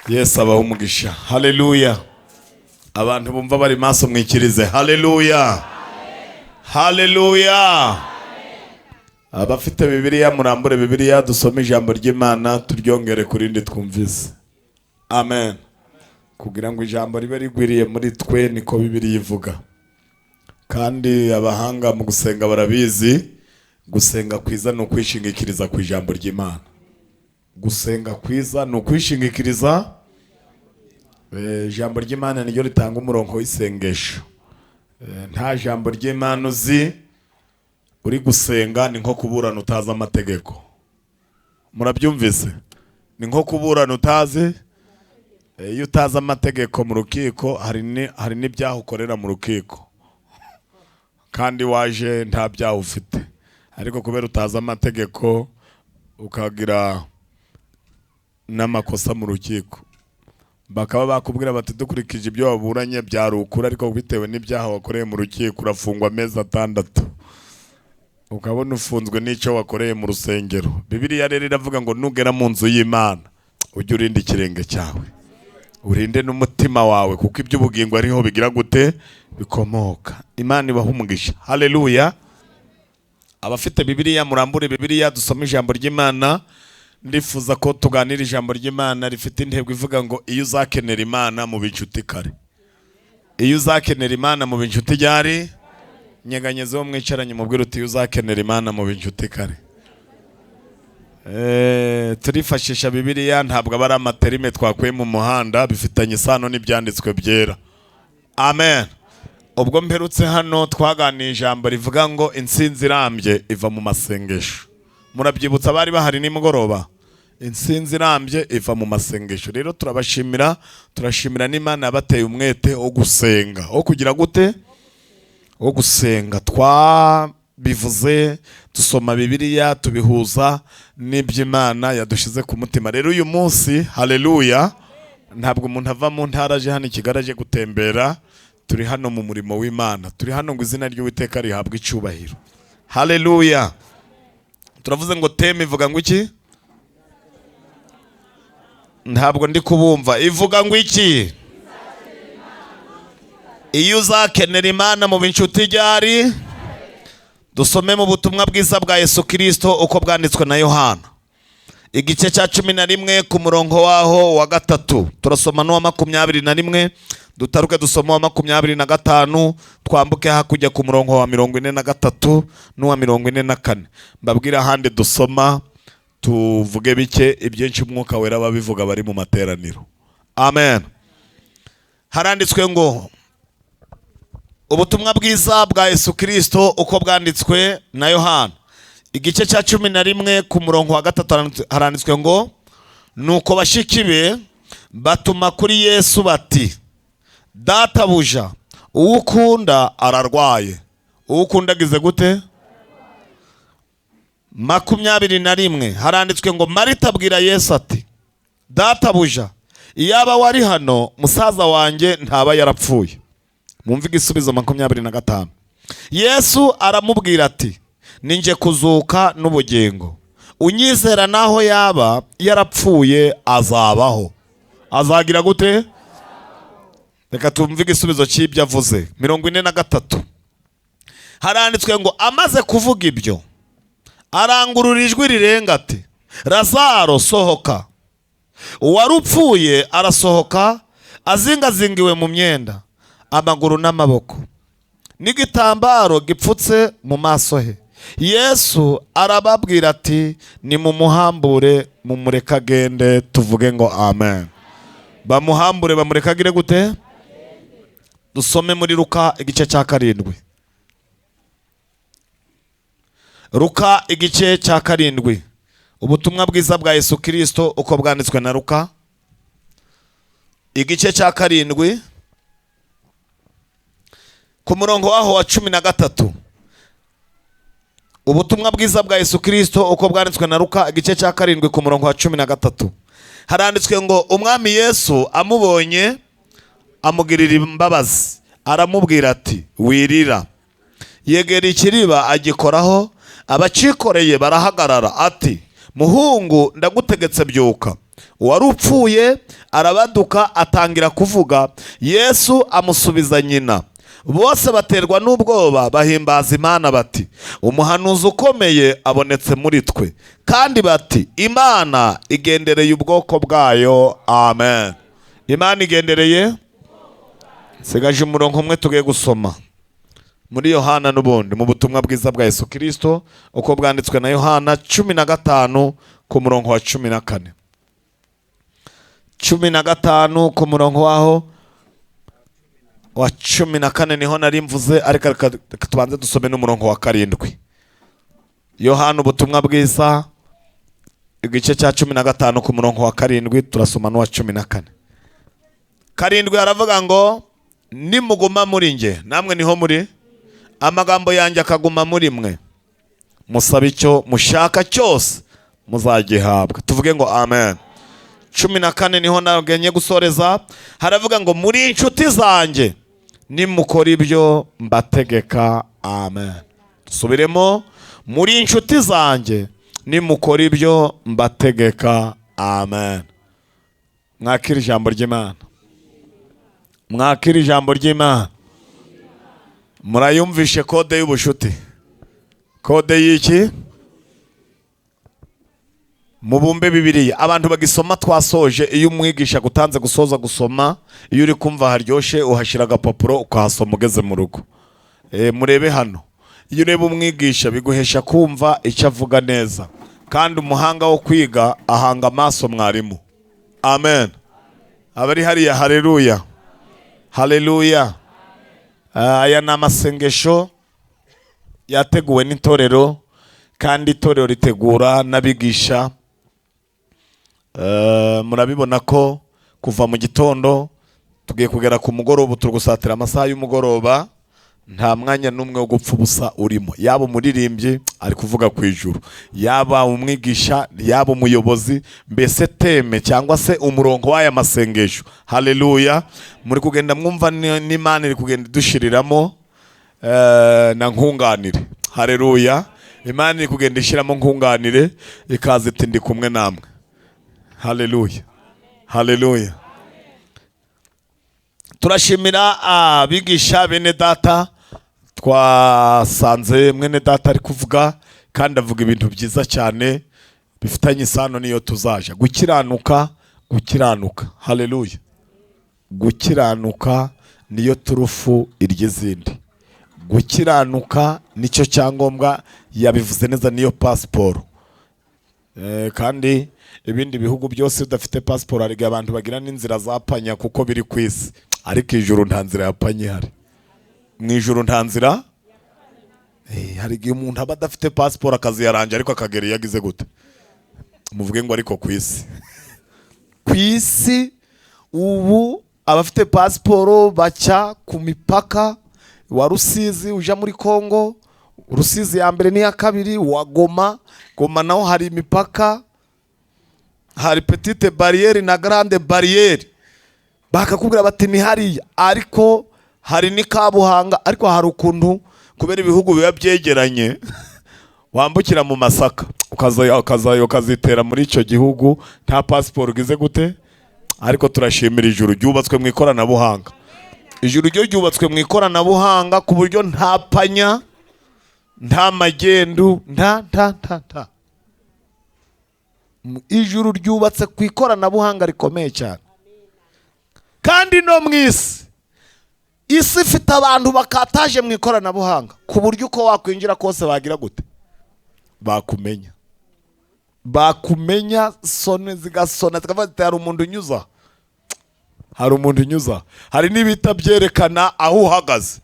Yesu abaho umugisha. Haleluya. Abantu bumva bari maso mwikirize. Haleluya. Haleluya. Abafite Bibiliya murambure Bibiliya dusome ijambo ry'Imana turyongere kurindi twumvise. Amen. Kugira ngo ijambo ribe rigwiriye muri twe niko Bibiliya ivuga. Kandi abahanga mu gusenga barabizi, gusenga kwiza no kwishingikiriza ku ijambo ry'Imana. Gusenga kwiza no kwishingikiriza ijambo ry'Imana niryo ritanga umurongo w'isengesho. Nta jambo ry'Imana uzi uri gusenga ni nko kuburana utazi amategeko. Murabyumvise? Ni nko kuburana utazi, iyo utazi amategeko mu rukiko hari n'ibyaha ukorera mu rukiko kandi waje nta byaha ufite, ariko kubera utazi amategeko ukagira n'amakosa mu rukiko, bakaba bakubwira bati dukurikije ibyo waburanye byari ukuri, ariko bitewe n'ibyaha wakoreye mu rukiko urafungwa amezi 6, ukabona ufunzwe n'icyo wakoreye mu rusengero. Bibiliya rero iravuga ngo nugera mu nzu y'Imana ujye urinda ikirenge cyawe, urinde n'umutima wawe, kuko iby'ubugingo ariho bigira gute bikomoka. Imana ibaha umugisha. Haleluya. Abafite Bibiliya murambure Bibiliya dusome ijambo ry'Imana. Ndifuza ko tuganira ijambo ry'Imana rifite intego ivuga ngo iyo uzakenera Imana mu inshuti kare. Iyo uzakenera Imana mu inshuti ryari, nyeganyeze wo mwicaranye mubwira uti uzakenera Imana mu inshuti kare. Turifashisha Bibiliya, ntabwo aba ari amaterime twakuye mu muhanda, bifitanye isano n'ibyanditswe byera. Amen. Ubwo mperutse hano twaganiye ijambo rivuga ngo intsinzi irambye iva mu masengesho. Murabyibutsa bari bahari nimugoroba? Intsinzi irambye iva mu masengesho. Rero turashimira n'Imana yabateye umwete wo gusenga, wo kugira gute, wo gusenga. Twabivuze dusoma Bibiliya tubihuza n'iby'Imana yadushize ku mutima. Rero uyu munsi, haleluya, ntabwo umuntu ava mu ntara aje hano ikigaraje gutembera. Turi hano mu murimo w'Imana, turi hano ngo izina ry'Uwiteka rihabwe icyubahiro. Haleluya. Turavuze ngo teme ivuga ngo iki? Ntabwo ndi kubumva. Ivuga ngo iki? Iyo uzakenera Imana mu inshuti ryari. Dusome mu butumwa bwiza bwa Yesu Kristo uko bwanditswe na Yohana, igice cya 11 ku murongo waho wa 3. Turasoma no wa 21, dutaruke dusoma wa 25, twambuke hakujya ku murongo wa 43 n'uwa 44. Mbabwira handi dusoma tuvuge bike, ibyinshi umwuka wera babivuga bari mu materaniro. Amen. Haranditswe ngo ubutumwa bwiza bwa Yesu Kristo uko bwanditswe na Yohana, igice cya 11 ku murongo wa 3. Haranditswe ngo nuko bashiki be batuma kuri Yesu bati, databuja uwo ukunda ararwaye. Uwo ukunda agize gute? 21. Haranditswe ngo Marita abwira Yesu ati, databuja iyaba wari hano musaza wanjye ntaba yarapfuye. Mumve igisubizo 25. Yesu aramubwira ati, ninje kuzuka n'ubugingo, unyizera naho yaba yarapfuye azabaho. Azagira gute? Reka tumve igisubizo cy'ibyo avuze. 43. Haranditswe ngo amaze kuvuga ibyo arangurura ijwi rirenga ati, Lazaro sohoka. Uwarupfuye arasohoka azingazingiwe mu myenda, amaguru n'amaboko, n'igitambaro gipfutse mu maso he. Yesu arababwira ati, nimumuhambure mumureka agende. Tuvuge ngo amen. Bamuhambure bamureka agire gute? Dusome muri Luka igice cya 7. Luka igice cya 7. Ubutumwa bwiza bwa Yesu Kristo uko bwanditswe na Luka, igice cya 7 ku murongo waho wa 13. Ubutumwa bwiza bwa Yesu Kristo uko bwanditswe na Luka igice cya 7 ku murongo wa 13. Haranditswe ngo umwami Yesu amubonye amugirira imbabazi, aramubwira ati, wirira. Yegera ikiriba agikoraho, abacikoreye barahagarara ati, muhungu ndagutegetse byuka. uwari upfuye arabaduka atangira kuvuga. Yesu amusubiza nyina. Bose baterwa n'ubwoba bahimbaza Imana bati, umuhanuzi ukomeye abonetse muri twe. Kandi bati, Imana igendereye ubwoko bwayo. Amen. Imana igendereye. Sigaje umurongo umwe tugiye gusoma muri Yohana n'ubundi mu butumwa bwiza bwa Yesu Kristo uko bwanditswe na Yohana 15 ku murongo wa 14. 15 ku murongo waho wa 14 niho nari mvuze, ariko tubanze dusome n'umurongo wa 7. Yohana ubutumwa bwiza igice cya 15 ku murongo wa 7 turasoma n'uwa 14. 7 haravuga ngo, nimuguma muri nge namwe niho muri, amagambo yanjye akaguma muri mwe, musaba icyo mushaka cyose muzagihabwa. Tuvuge ngo amen. 14 niho nagenye gusoreza, haravuga ngo, muri inshuti zanjye nimukora ibyo mbategeka. Amen. Subiremo, muri inshuti zanjye nimukora ibyo mbategeka. Amen. Mwakira ijambo ry'Imana. Mwakira ijambo ry'Imana. Murayumvishe kode y'ubushuti. Kode y'iki? Mubumbe Bibiliya. Abantu bagisoma twasoje, iyo umwigisha gutanze gusoza gusoma, iyo uri kumva haryoshe uhashira agapapuro ukahasoma ugeze mu rugo. Murebe hano, iyo ureba umwigisha biguhesha kumva icyo avuga neza, kandi umuhanga wo kwiga ahanga amaso mwarimu. Amen. Abari hariya, haleluya. Haleluya. Aya ni amasengesho yateguwe n'itorero, kandi itorero ritegura n'abigisha. Murabibona ko kuva mu gitondo tugiye kugera ku mugoroba, turi gusatira amasaha y'umugoroba, nta mwanya n'umwe wo gupfa ubusa urimo. Yaba umuririmbyi ari kuvuga ku ijuru, yaba umwigisha, yaba umuyobozi, mbese teme cyangwa se umurongo w'aya masengesho. Haleluya. Muri kugenda mwumva n'Imana iri kugenda idushiriramo na nkunganire. Haleluya. Imana iri kugenda ishyiramo nkunganire, ikaza iti ndi kumwe namwe. Haleluya. Haleluya. Turashimira abigisha bene data, twasanze mwene data ari kuvuga, kandi avuga ibintu byiza cyane bifitanye isano niyo tuzaje. Gukiranuka, gukiranuka. Haleluya. Gukiranuka niyo turufu iry'izindi. Gukiranuka nicyo cyangombwa, yabivuze neza, niyo pasiporo. Kandi ibindi bihugu byose udafite pasiporo, hari abantu bagira n'inzira zapanya kuko biri ku isi, ariko ijuru nta nzira yapanye hari. Mu ijuru nta nzira. Hari igihe umuntu aba adafite pasiporo akazi yaranje, ariko akagera yagize gute? Muvuge ngo ariko ku isi. Ku isi ubu abafite pasiporo baca ku mipaka wa Rusizi uja muri Kongo, Rusizi ya mbere n'iya kabiri, wa Goma. Goma naho hari imipaka, hari petite barriere na grande barriere. Bakakubwira bati ni hariya, ariko hari ni Kabuhanga, ariko hari ukuntu kubera ibihugu biba byegeranye wambukira mu Masaka ukazayo ukazitera muri icyo gihugu nta pasiporo ugize gute. Ariko turashimira ijuru ryubatswe mu ikoranabuhanga. Ijuru ryo ryubatswe mu ikoranabuhanga ku buryo nta panya, nta magendu, nta. Ijuru ryubatse ku ikoranabuhanga rikomeye cyane. Kandi no mu isi ifite abantu bakataje mu ikoranabuhanga ku buryo uko wakwinjira kose bagira gute? Bakumenya. Bakumenya, sone zigasona zikavuga hari umuntu unyuza. Hari umuntu unyuza. Hari n'ibita byerekana aho uhagaze.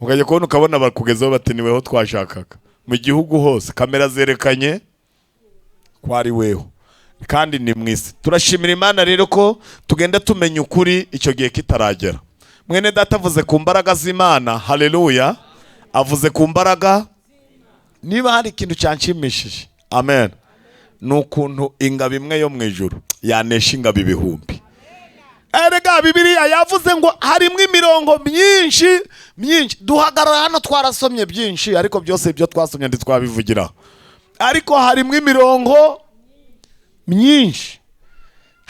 Ukajya kubona ukabona bakugezeho bati niweho twashakaga. Mu gihugu hose kamera zerekanye ko ari weho, kandi ni mwisi. Turashimira Imana rero ko tugenda tumenya ukuri icyo gihe kitaragera. Mwene data avuze ku mbaraga z'Imana. Haleluya. Avuze ku mbaraga. Niba hari ikintu cyanshimishije, amen, nukuntu ingabo imwe yo mu ijuru yanesha ingabo ibihumbi. Erega Bibiliya yavuze ngo harimo imirongo myinshi. Duhagarara hano twarasomye byinshi, ariko byose ibyo twasomye ntitwabivugira. Ariko harimo imirongo myinshi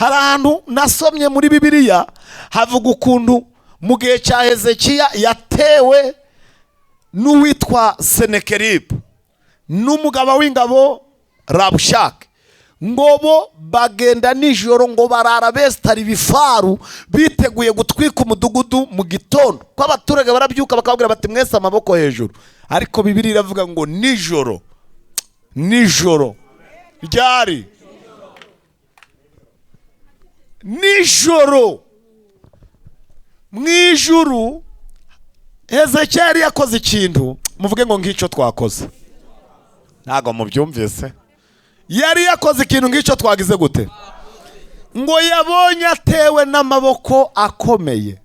hari ahantu nasomye muri Bibiliya havuga ukuntu mu gihe cya Hezekiya yatewe n'uwitwa Senekeribu n'umugaba w'ingabo Rabushake, ngo bo bagenda nijoro ngo barara besitara ibifaru biteguye gutwika umudugudu mu gitondo, ko abaturage barabyuka bakabwira bati mwese amaboko hejuru. Ariko Bibiliya iravuga ngo nijoro ryari nijoro mu ijuru Hezekiya yari yakoze ikintu muvuge ngo ngicyo twakoze. Ntago mubyumvise? Yari yakoze ikintu ngicyo twagize gute? Ngo yabonye atewe n'amaboko akomeye,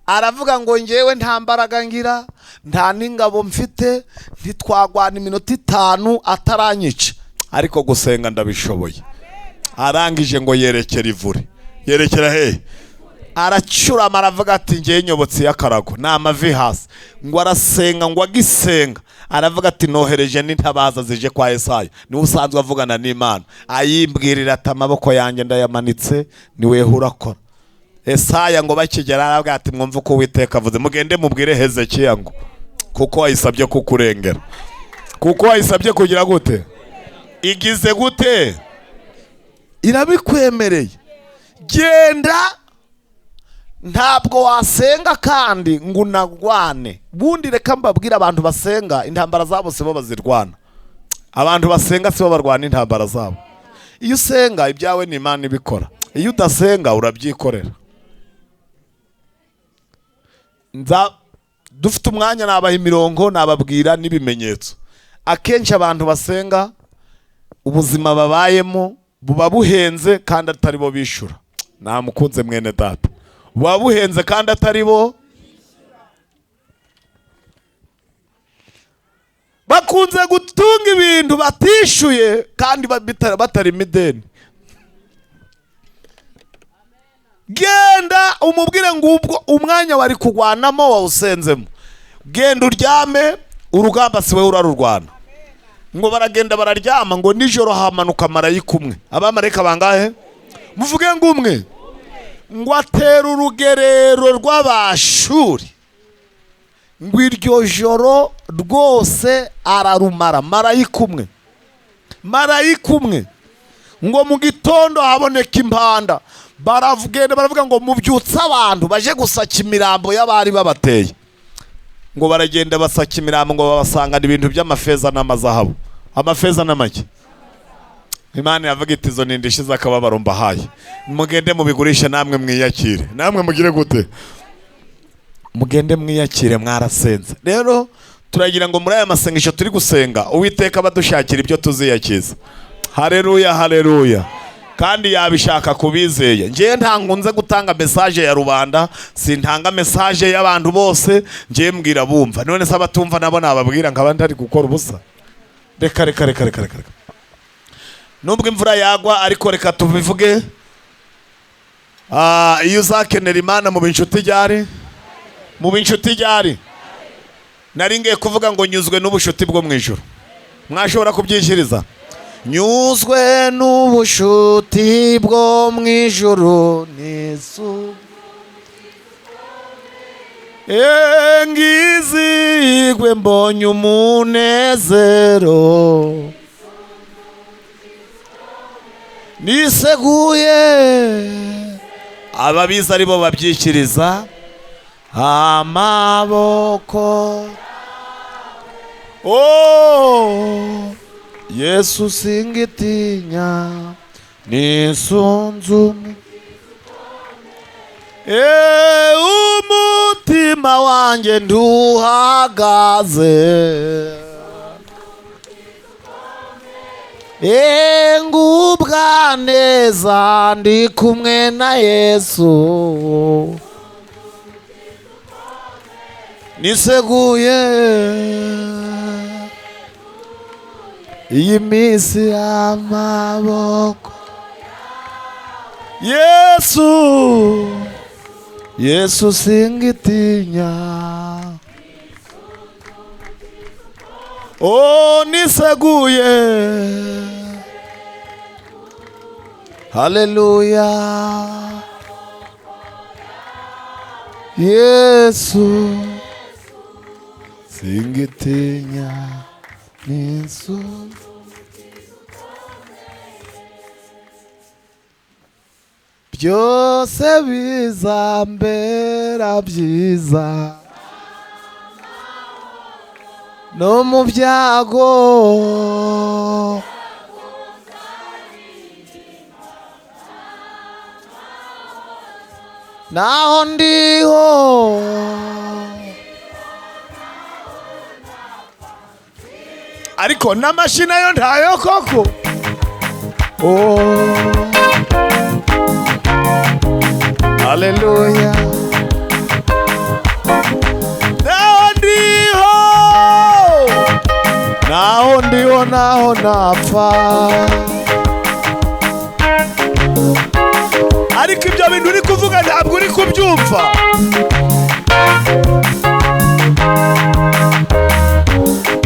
aravuga ngo ngewe nta mbaraga ngira, nta n'ingabo mfite, ntitwagwana iminota 5 ataranyica, ariko gusenga ndabishoboye. Arangije ngo yerekera ivure. Yerekera he? Aracurama aravuga ati ngewe nyobotsi y'akarago n'amavi hasi. Ngo arasenga, ngo agisenga aravuga ati nohereje n'intabaza zije kwa Yesaya. Niwe usanzwe avugana n'Imana, ayimbwirira ati amaboko yanjye ndayamanitse niwe urakora. Yesaya ngo bakigera aravuga ati mwumva uko Uwiteka avuze, mugende mubwire Hezekiya ngo kuko wayisabye kukurengera, kuko wayisabye kugira gute, igize gute, irabikwemereye. Genda, ntabwo wasenga kandi ngo unagwane. Bundi reka mbabwira abantu basenga intambara zabo sibo bazirwana, abantu basenga sibo barwana intambara zabo. Iyo usenga ibyawe ni Imana ibikora, iyo udasenga urabyikorera. Dufite umwanya nabaha imirongo nababwira n'ibimenyetso. Akenshi abantu basenga ubuzima babayemo buba buhenze kandi atari bo bishura. Namukunze mwene data, buba buhenze kandi atari bo. Bakunze gutunga ibintu batishuye kandi batari mideni. Genda umubwire ngo ubwo umwanya wari kugwanamo wawusenzemo, genda uryame, urugamba siwe urarurwana. Ngo baragenda bararyama, ngo nijoro hamanuka marayika umwe. Abamarayika bangahe? Muvuge ngo umwe. Ngo atera urugerero rw'Abashuri, ngo iryo joro rwose ararumara. Marayika umwe. Ngo mu gitondo haboneka impanda, baravuga ngo mubyutse abantu baje gusaka imirambo y'abari babateye. Ngo baragenda basaka imirambo, ngo babasangana ibintu by'amafeza n'amazahabu. Amafeza n'amaki. Imana yavuga iti izo n'indishyi z'akababaro mbahaye, mugende mubigurishe namwe mwiyakire. Namwe mugire gute? Mugende mwiyakire, mwarasenze. Rero turagira ngo muri aya masengesho turi gusenga Uwiteka badushakira ibyo tuziyakiza. Haleluya, haleluya. Kandi yabishaka kubizeye. Ngiye ntangunze gutanga message ya rubanda, sintanga message y'abantu bose, ngiye mbwira bumva. None se abatumva nabo nababwira nk'abandi ari gukora ubusa. Reka. Nubwo imvura yagwa ariko reka tubivuge. Iyo uzakenera Imana mu inshuti ryari? Mu inshuti ryari? Nari ngiye kuvuga ngo nyuzwe n'ubushuti bwo mu ijuru. Mwashobora kubyishiriza? Nyuzwe n'ubushuti bwo mu ijuru Yesu. Ngizigwe mbonye umunezero, niseguye. Ababizi aribo babyikiriza amaboko. Yesu singitinya nisunzume. Umutima wanjye nduhagaze, ngubwa neza ndi kumwe na Yesu. Niseguye iyi minsi y'amaboko. Yesu singitinya. Niseguye haleluya. Yesu singitinya n'insuti. Byose bizambera byiza no mu byago, naho ndiho ariko n'amashina yo ntayo koko. Haleluya. Naho ndiho naho napfa, ariko ibyo bintu uri kuvuga ntabwo uri kubyumva.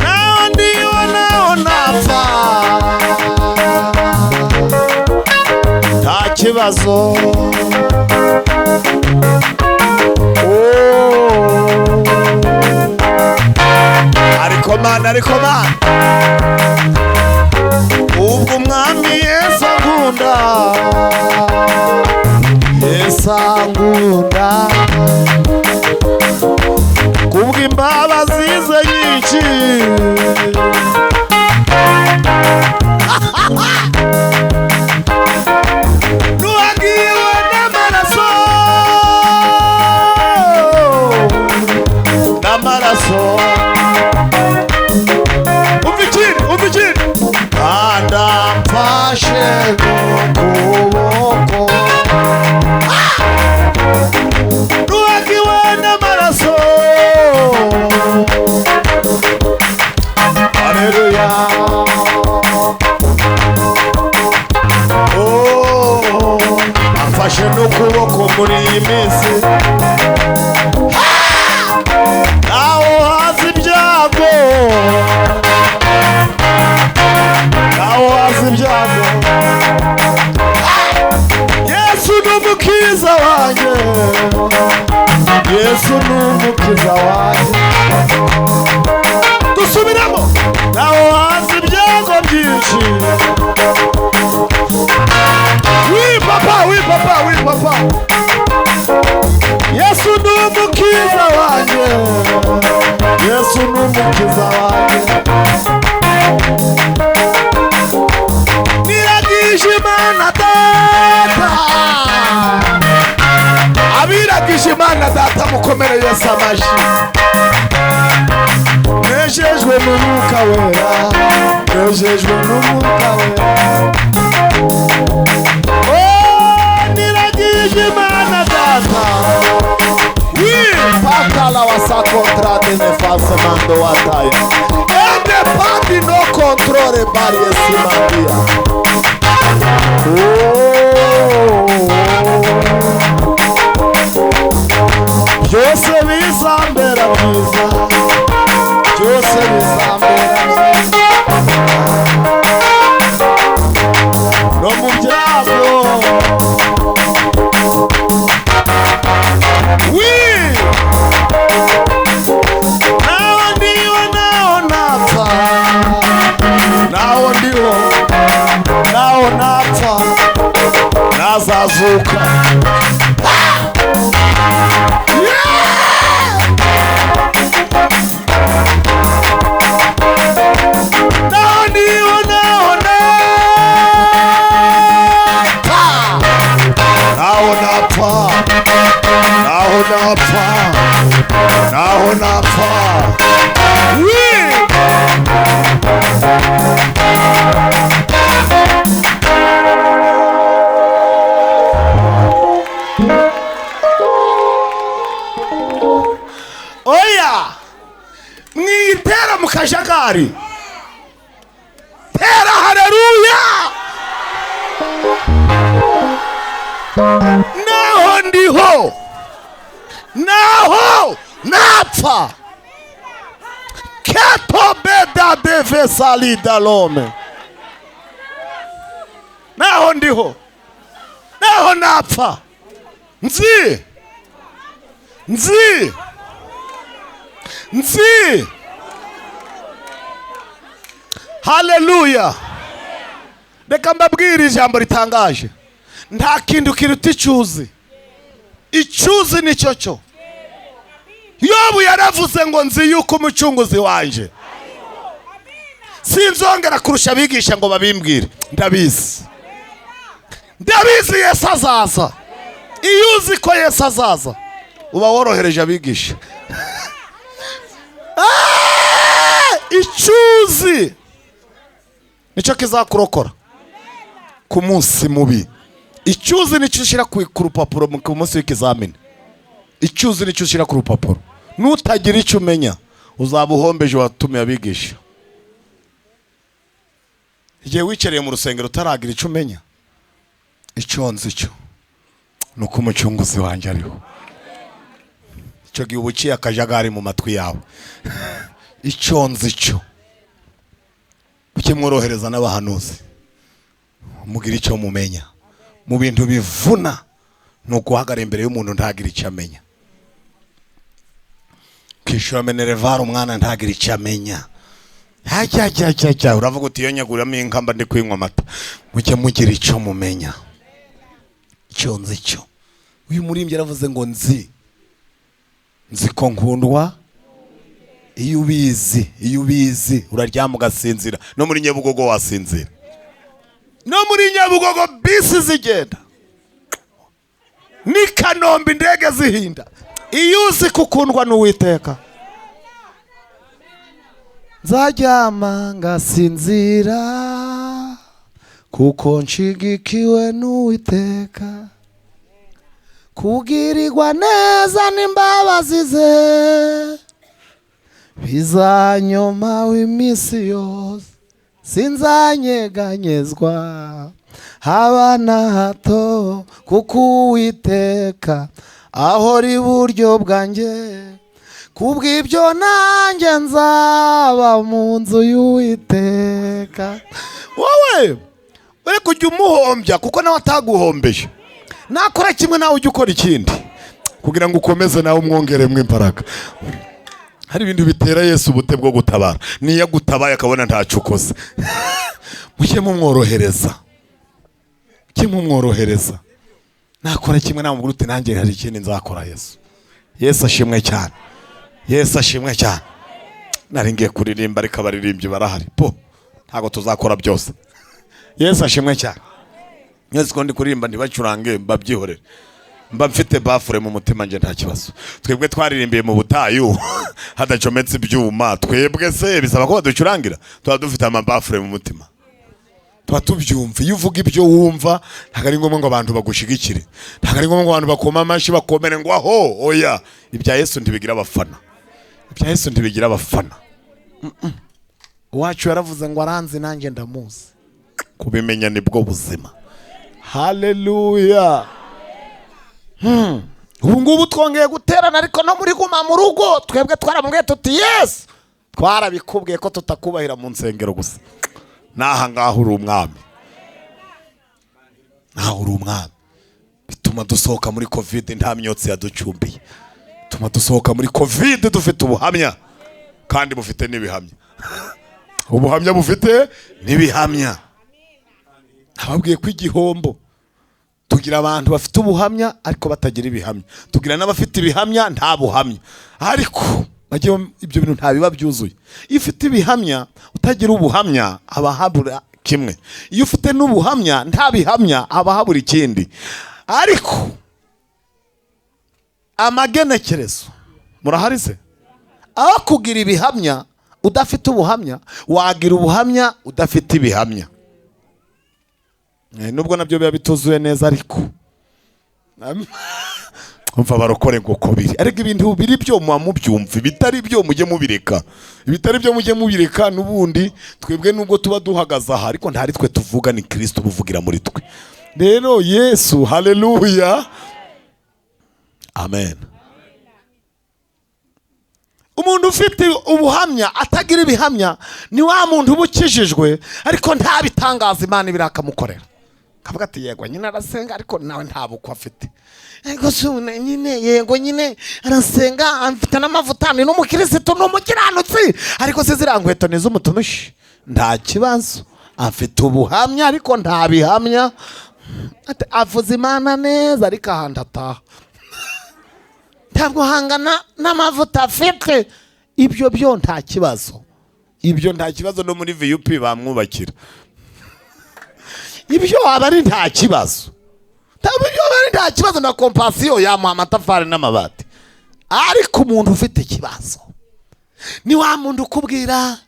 Naho ndiho naho napfa, nta kibazo. Ariko mana, ubwo umwami Yesu ankunda, Yesu ankunda, kubw'imbabazi ze nyinshi, nuhagiwe n'amaraso, andamfashe n'ukuboko, nuhagiwe n'amaraso, haleluya. Amfashe n'ukuboko muri iyi minsi, naho haza ibyago, Yesu n'umukiza wanjye, Yesu n'umukiza wanjye. Dusubiramo. Naho haza ibyago byinshi, papa, Yesu n'umukiza wanjye, Yesu n'umukiza wanjye. Imana data, abiragije Imana data mukomere Yesu amashi. Nejejwe n'umwuka wera, nejejwe n'umwuka wera. Niragije Imana data, pakala wasa contrate nefase mando wataya, ende pandi no controle bari esimandia. Byose bizambera byiza, byose bizambera byiza, no mu byago. Naho ndiho naho napfa, naho ndiho naho napfa, nazazuka. Naho ndiho naho napfa, naho napfa, naho napfa, naho napfa. Oya, mwitera mu kajagari, tera haleluya. Naho ndiho naho napfa, keto beda deve salida lome. Naho ndiho naho napfa nzi haleluya. Reka mbabwire ijambo ritangaje, nta kintu kiruta icyuzi. Icyuzi nicyo cyo. Yobu yaravuze ngo nzi yuko umucunguzi wanje sinzongera kurusha abigisha ngo babimbwire. Ndabizi Yesu azaza. Iyo uzi ko Yesu azaza uba worohereje abigisha. Icyuzi nicyo kizakurokora ku munsi mubi. Icyuzi nicyo ushyira ku rupapuro ku munsi w'ikizamini. Icyuzi nicyo ushyira ku rupapuro. Nutagira icyo umenya uzaba uhombeje watumiye abigisha. Igihe wicereye mu rusengero utaragira icyo umenya, icyo nzi cyo nuko umucunguzi wanjye ariho. Icyo gihe ubuciye akajagari mu matwi yawe. Icyo nzi cyo ukimworohereza n'abahanuzi, mugira icyo mumenya. Mu bintu bivuna ni uguhagarara imbere y'umuntu ntagira icyo amenya. Kwishura menerevare umwana ntagira icyo amenya. Uravuga uti iyo nyaguramo inkamba ndi kwinywa amata. Mujye mugira icyo mumenya. Icyo nzi cyo. Uyu murimbyi yaravuze ngo nzi ko nkundwa. Iyo ubizi uraryama ugasinzira. No muri Nyabugogo wasinzira. No muri Nyabugogo bisi zigenda. Ni Kanombe indege zihinda. Iyo uzi kukundwa n'Uwiteka, nzaryama ngasinzira kuko nshigikiwe n'Uwiteka. Kugirirwa neza n'imbabazi ze bizanyoma w'iminsi yose. Sinzanyeganyezwa haba na hato kuko Uwiteka ahora iburyo bwanjye. Kubw'ibyo nanjye nzaba mu nzu y'Uwiteka. Wowe uri kujya umuhombya kuko nawe ataguhombeje. Nakora kimwe nawe ujye ukora ikindi kugira ngo ukomeze nawe umwongeremo imbaraga. Hari ibintu bitera Yesu ubute bwo gutabara. Niyo gutabaye akabona ntacyo ukoze. Mujye mumworohereza. Nakora kimwe nawe umubwira uti nanjye hari ikindi nzakora. Yesu ashimwe cyane. Nari ngiye kuririmba ariko abaririmbyi barahari ntago tuzakora byose. Yesu ashimwe cyane. Yesu ko ndi kuririmba ntibacurange mbabyihorere. Mba mfite bafure mu mutima nje nta kibazo. Twebwe twaririmbiye mu butayu hadacometse ibyuma. Twebwe se bisaba ko baducurangira. Tuba dufite amabafure mu mutima. Tuba tubyumva. Iyo uvuga ibyo wumva ntago ari ngombwa ngo abantu bagushigikire. Ntago ari ngombwa ngo abantu bakoma amashi bakomere ngo aho oya. Ibya Yesu ntibigira abafana. Uwacu yaravuze ngo aranzi nanjye ndamuzi. Kubimenya nibwo buzima. Haleluya. Ubu ngubu twongeye guterana ariko no muri guma mu rugo twebwe twaramubwiye tuti Yesu twarabikubwiye ko tutakubahira mu nsengero gusa. Naha ngaho uri umwami. Bituma dusohoka muri Covid nta myotsi yaducumbiye. Bituma dusohoka muri Covid dufite ubuhamya kandi bufite n'ibihamya. Ubuhamya bufite n'ibihamya. Ababwiye ko igihombo tugira abantu bafite ubuhamya ariko batagira ibihamya. Tugira n'abafite ibihamya nta buhamya. Ariko ibyo bintu nta biba byuzuye. Iyo ufite ibihamya utagira ubuhamya aba habura kimwe. Iyo ufite n'ubuhamya nta bihamya aba habura ikindi. Ariko amagenekerezo murahari se? Aho kugira ibihamya udafite ubuhamya wagira ubuhamya udafite ibihamya. Nubwo nabyo biba bituzuye neza ariko umva barokore ngo kobiri. Ariko ibintu biri byo mubyumva. Bitari byo mujye mubireka. Nubundi twebwe nubwo tuba duhagaze aha ariko ntari twe tuvuga ni Kristo buvugira muri twe. Rero Yesu haleluya. Amen. Umuntu ufite ubuhamya atagira ibihamya ni wa muntu ubukijijwe ariko nta bitangaza Imana ibirakamukorera. kavuga ati yego nyine arasenga ariko nawe nta bukwe afite. Ego sune nyine yego nyine arasenga afite n'amavuta ni n'umukirisitu n'umukiranutsi ariko se ziriya nkweto ni z'umutumishi. Nta kibazo afite ubuhamya ariko nta bihamya. Avuze Imana neza ariko ahandi ataha. Ntabwo hangana n'amavuta afite. Ibyo byo nta kibazo. Ibyo nta kibazo no muri VIP bamwubakira. Ibyo aba ari nta kibazo. Nta kibazo na kompasiyo yamuha amatafari n'amabati. Ariko umuntu ufite ikibazo ni wa muntu ukubwira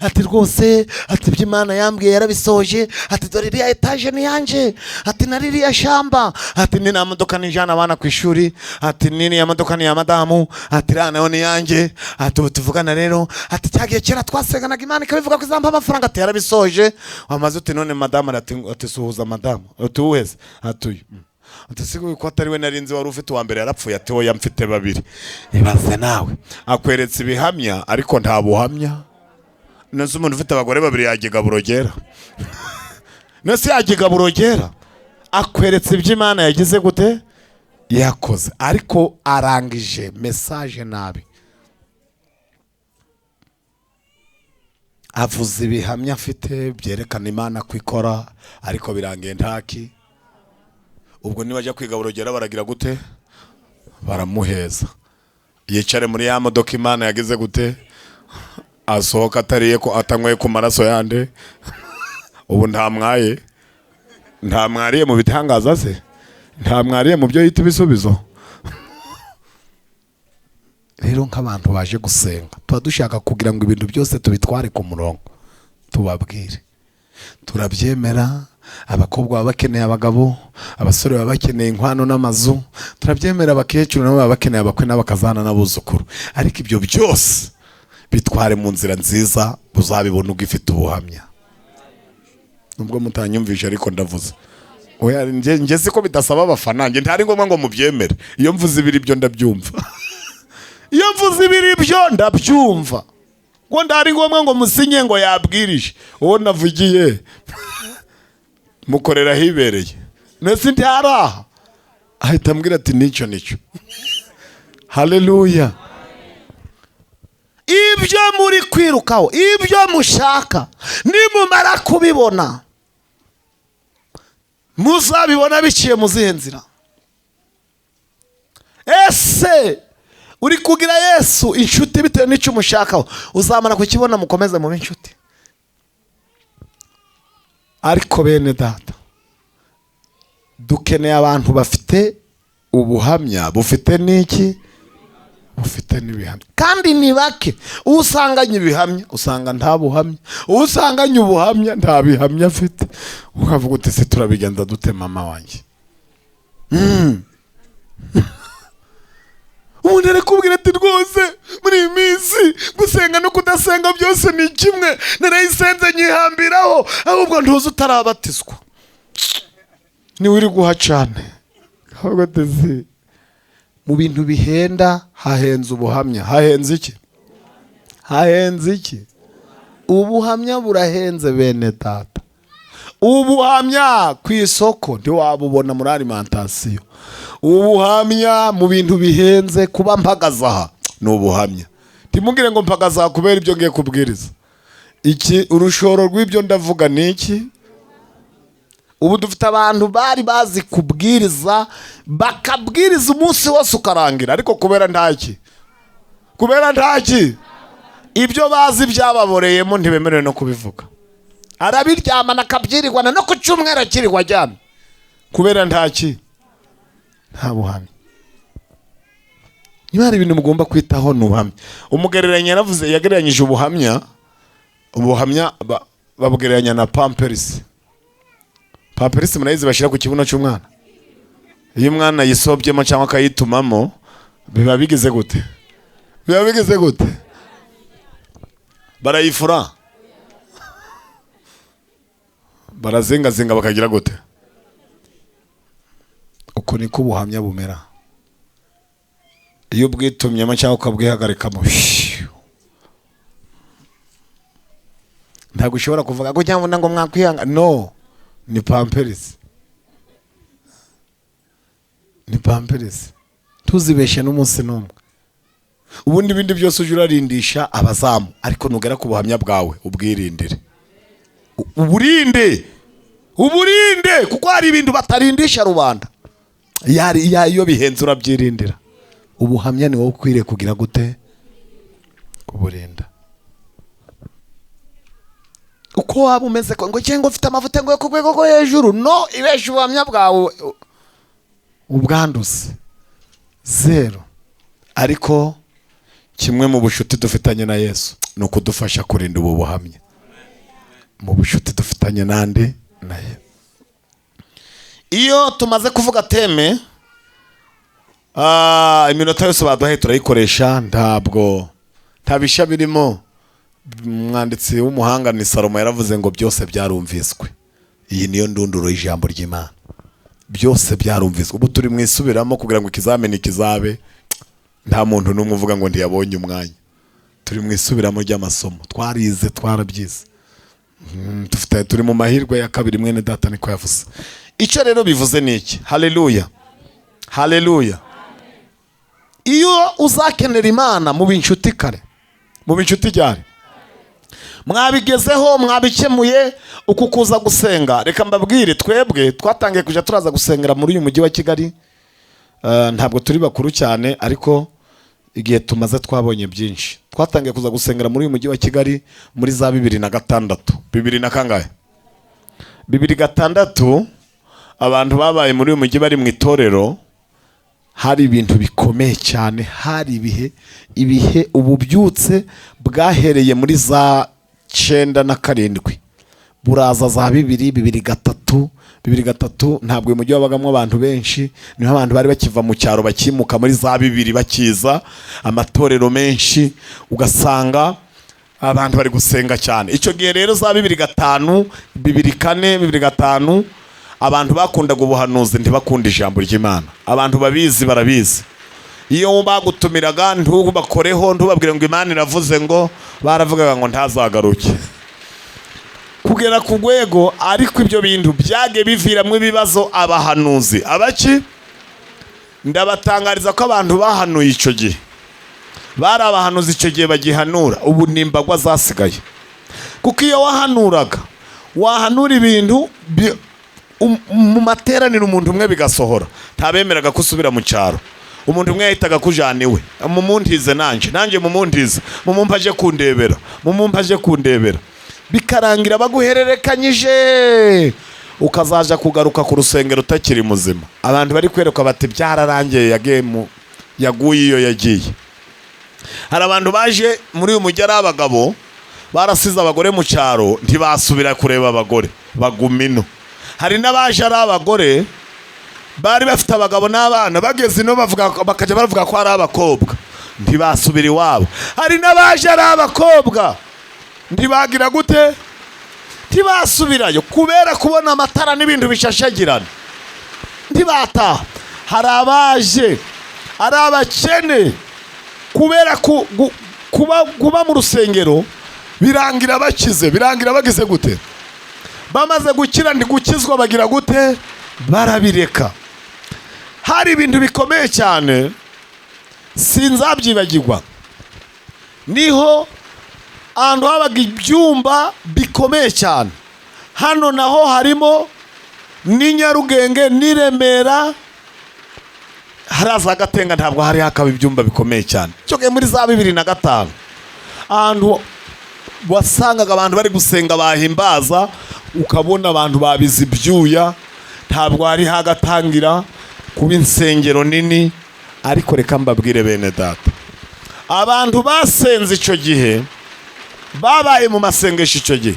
ati rwose ati by'Imana yambwiye yarabisoje, ati dore iriya etaje ni yanje, ati na ririya shamba, ati ni na modoka nijana abana ku ishuri, ati nini ya modoka ni ya madamu, ati rana ni yanje, ati tuvugana rero, ati cyagiye kera twasenganaga Imana ikabivuga ko izampa amafaranga, ati yarabisoje. Wamaze uti none madamu ati suhuza madamu, ati uwese atuye ati sigo ko atari we narinzi wari ufite uwa mbere yarapfuye, ati oya mfite babiri. Ibaze nawe akweretse ibihamya ariko nta buhamya. Nese umuntu ufite abagore babiri yagiga burogera. Nese yagiga burogera akweretse iby'Imana yagize gute yakoze ariko arangije message nabi. Avuze ibihamya afite byerekana Imana kwikora ariko birangiye ntaki. Ubwo niba ajya kwiga burogera baragira gute baramuheza. Yicare muri ya modoka Imana yagize gute asohoka atariye ko atanyweye ku maraso yande. Ubu nta mwariye mu bitangaza se, nta mwariye mu byo yita ibisubizo. Rero nk'abantu baje gusenga tuba dushaka kugira ngo ibintu byose tubitware ku murongo. Tubabwire turabyemera, abakobwa baba bakeneye abagabo, abasore baba bakeneye inkwano n'amazu, turabyemera abakecuru nabo baba bakeneye abakwe n'abakazana n'abuzukuru, ariko ibyo byose bitware mu nzira nziza uzabibona ugifite ubuhamya. Nubwo mutanyumvisha ariko ndavuze oya nge siko bidasaba abafana, nge ntari ngombwa ngo mubyemere. Iyo mvuze ibiri byo ndabyumva. Iyo mvuze ibiri byo ndabyumva ngo ndari ngombwa ngo musinye ngo yabwirije uwo navugiye mukorera hibereye. Nese ntaraha ahita ambwira ati nicyo. Haleluya. Ibyo muri kwirukaho, ibyo mushaka, nimumara kubibona muzabibona biciye mu zihe nzira. Ese uri kugira Yesu inshuti bitewe n'icyo umushakaho, uzamara kukibona mukomeze mu inshuti. Ariko bene data dukeneye abantu bafite ubuhamya bufite n'iki ufite n'ibihamya, kandi ni bake. Usanganye ibihamya usanga nta buhamya, usanganye ubuhamya nta bihamya afite. Ukavuga uti se turabigenza dute mama wanjye? Umuntu arakubwira ati rwose muri iyi minsi gusenga no kudasenga byose ni kimwe, narayisenze nyihambiraho, ahubwo ntuzi utarabatizwa niwe uri guha cane. Ahubwo ati mu bintu bihenda hahenze ubuhamya. Hahenze iki? Hahenze iki? Ubuhamya burahenze bene data. Ubuhamya ku isoko ntiwabubona muri alimentation. Ubuhamya mu bintu bihenze kuba mpagazaha ni ubuhamya. Timugire ngo mpagazaha kubera ibyo ngiye kubwiriza. Iki urushoro rw'ibyo ndavuga ni iki? Ubu dufite abantu bari bazi kubwiriza bakabwiriza umunsi wose ukarangira, ariko kubera ntaki ibyo bazi byababoreyemo ntibemerewe no kubivuga. Arabiryamana akabyirirwana no ku cyumweru akirirwa ajyana kubera ntaki nta buhamya. Niba hari ibintu mugomba kwitaho n'ubuhamya. Umugereranya yaravuze, yagereranyije ubuhamya babugereranya na pampers. Pampers murayizi bashira ku kibuno cy'umwana. Iyo umwana yisobyemo cyangwa akayitumamo biba bigize gute? Barayifura, barazingazinga bakagira gute? Uko niko ubuhamya bumera. Iyo bwitumyemo cyangwa ukabwihagarikamo ntabwo ushobora kuvuga ngo cyangwa ngo mwakwihanga. No, ni pamperisi, ni pamperisi. Tuzibeshe n'umunsi n'umwe. Ubundi ibindi byose uje urarindisha abazamu, ariko nugera ku buhamya bwawe ubwirindire. Uburinde kuko hari ibintu batarindisha rubanda. Iyo bihenze urabyirindira. Ubuhamya ni wowe ukwiriye kugira gute? Kuburinda. Uko waba umeze ngo cyangwa ufite amavuta ngo ku rwego rwo hejuru, no, ibeshe ubuhamya bwawe ubwanduze zero. Ariko kimwe mu bushuti dufitanye na Yesu ni ukudufasha kurinda ubu buhamya. Mu bushuti dufitanye nande naye. Iyo tumaze kuvuga teme, iminota yose baduhaye turayikoresha, ntabwo ntabisha birimo. Umwanditsi w'umuhanga ni Salomo yaravuze ngo byose byarumviswe. Iyi niyo ndunduro y'ijambo ry'Imana. Byose byarumviswe. Ubu turi mwisubiramo kugira ngo ikizameni kizabe, nta muntu n'umwe uvuga ngo ndiyabonye umwanya. Turi mwisubiramo ry'amasomo, twarize twarabyize. Turi mu mahirwe ya kabiri, mwene data niko yavuze. Icyo rero bivuze ni iki? Haleluya, haleluya. Iyo uzakenera Imana mu inshuti kare, mu inshuti ryari, mwabigezeho, mwabikemuye uku kuza gusenga. Reka mbabwire, twebwe twatangiye kuja turaza gusengera muri uyu mujyi wa Kigali. Ntabwo turi bakuru cyane, ariko igihe tumaze twabonye byinshi. Twatangiye kuza gusengera muri uyu mujyi wa Kigali muri za 2006. 2000 na kangahe? 2006. Abantu babaye muri uyu mujyi bari mu itorero. Hari ibintu bikomeye cyane, hari ibihe ububyutse bwahereye muri za 9 na 7, buraza za 2003. Ntabwo uyu mujyi wabagamwe abantu benshi, niho abantu bari bakiva mu cyaro bakimuka muri za 2000 bakiza, amatorero menshi, ugasanga abantu bari gusenga cyane. Icyo gihe rero za 2005, 2004, 2005 abantu bakundaga ubuhanuzi, ntibakunda ijambo ry'Imana. Abantu babizi barabizi. Iyo bagutumiraga ntubakoreho, ntubabwire ngo Imana iravuze, ngo baravugaga ngo ntazagaruke. Kugera ku rwego, ariko ibyo bintu byage biviramwe ibibazo abahanuzi. Abaki? Ndabatangariza ko abantu bahanuye icyo gihe, bari abahanuzi icyo gihe bagihanura. Ubu nimbagwa zasigaye. Kuko iyo wahanura ibintu mu materaniro umuntu umwe bigasohora, ntabemeraga kusubira mu cyaro. Umuntu umwe yahitaga kujana iwe, mumuntize nanjye mumuntize, mumumpaje kundebera. Bikarangira baguhererekanyije, ukazaja kugaruka ku rusengero utakiri muzima. Abantu bari kwerekwa bati byararangiye, yaguye iyo yagiye. Hari abantu baje muri uyu mujyi ari abagabo, barasize abagore mu cyaro, ntibasubira kureba abagore, bagumino. Hari n'abaje ari abagore bari bafite abagabo n'abana, bageze ino bakajya bavuga ko ari abakobwa, ntibasubira iwabo. Hari n'abaje ari abakobwa, ntibagira gute? Ntibasubirayo kubera kubona amatara n'ibintu bishashagirana, ntibataha. Hari abaje ari abakene, kubera kuba mu rusengero birangira bakize, birangira bagize gute? Bamaze gukira, ndi gukizwa, bagira gute? Barabireka. Hari ibintu bikomeye cyane sinzabyibagirwa. Niho ahantu habaga ibyumba bikomeye cyane. Hano naho harimo ni Nyarugenge, ni Remera, haraza Gatenga, ntabwo hari hakaba ibyumba bikomeye cyane. Cyo muri za 2005 ahantu wasangaga abantu bari gusenga bahimbaza, ukabona abantu babize ibyuya, ntabwo hari hagatangira kuba insengero nini. Ariko reka mbabwire bene data, abantu basenze icyo gihe, babaye mu masengesho icyo gihe,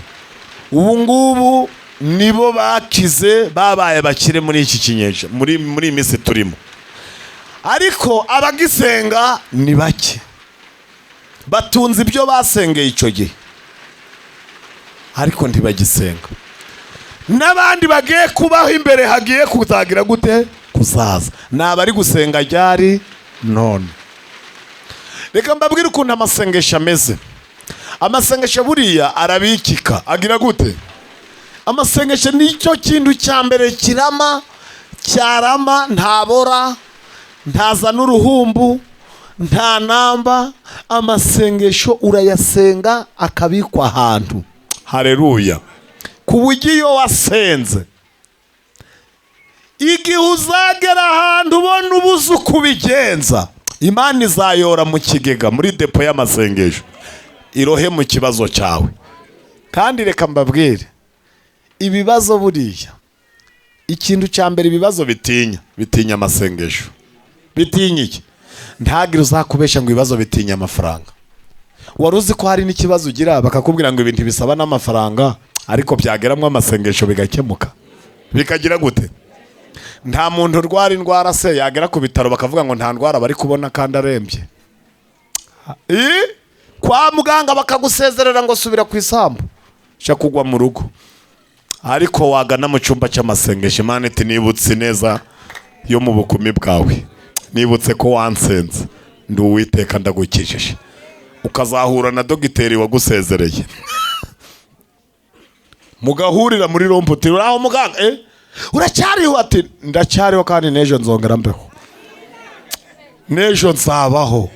ubu ngubu nibo bakize, babaye bakire muri iki kinyeje, muri iminsi turimo. Ariko abagisenga ni bake, batunze ibyo basengeye icyo gihe, ariko ntibagisenga. N'abandi bagiye kubaho imbere, hagiye kuzagira gute? Kuzaza. Nabari gusenga ryari? None. Reka mbabwire ukuntu amasengesho ameze. Amasengesho buriya arabikika, agira gute? amasengesho nicyo kintu cya mbere kirama, cyarama, ntabora, ntazana uruhumbu, nta namba. Amasengesho urayasenga akabikwa ahantu. Haleluya. Ku buryo iyo wasenze, igihe uzagera ahantu ubona ubuze uko ubigenza, Imana izayora mu kigega, muri depo y'amasengesho, irohe mu kibazo cyawe. Kandi reka mbabwire, ibibazo buriya, ikintu cya mbere ibibazo bitinya amasengesho. Bitinya iki? Ntagire uzakubesha ngo ibibazo bitinya amafaranga. Wari uzi ko hari n'ikibazo ugira bakakubwira ngo ibintu bisaba n'amafaranga, ariko byageramo amasengesho bigakemuka? Bikagira gute? Nta muntu urwara indwara se yagera ku bitaro bakavuga ngo nta ndwara bari kubona kandi arembye. Kwa muganga bakagusezerera ngo subira ku isambu, sha kugwa mu rugo. Ariko wagana mu cyumba cy'amasengesho, Imana iti nibutse neza yo mu bukumi bwawe, nibutse ko wansenze, ndi Uwiteka ndagukijije. Ukazahura na dogiteri wagusezereye, mugahurira muri romputi, uraho muganga, uracyariho? Ati ndacyariho kandi n'ejo nzongera mbeho, n'ejo nzabaho.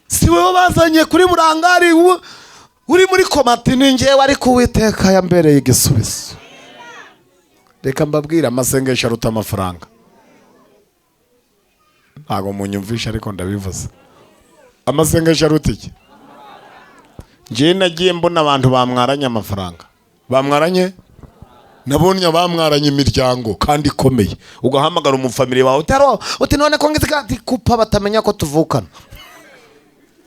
Si wowe bazanye kuri burangari uri muri komati, ni njyewe ariko Uwiteka yambereye igisubizo. Reka mbabwire, amasengesho aruta amafaranga. Ntago munyumvisha ariko ndabivuze. Amasengesho aruta iki? Njye nagiye mbona abantu bamwaranye amafaranga. Bamwaranye? Nabonye bamwaranye imiryango kandi ikomeye. Ugahamagara umufamili wawe, uti none ko ngiti kupa batamenya ko tuvukana.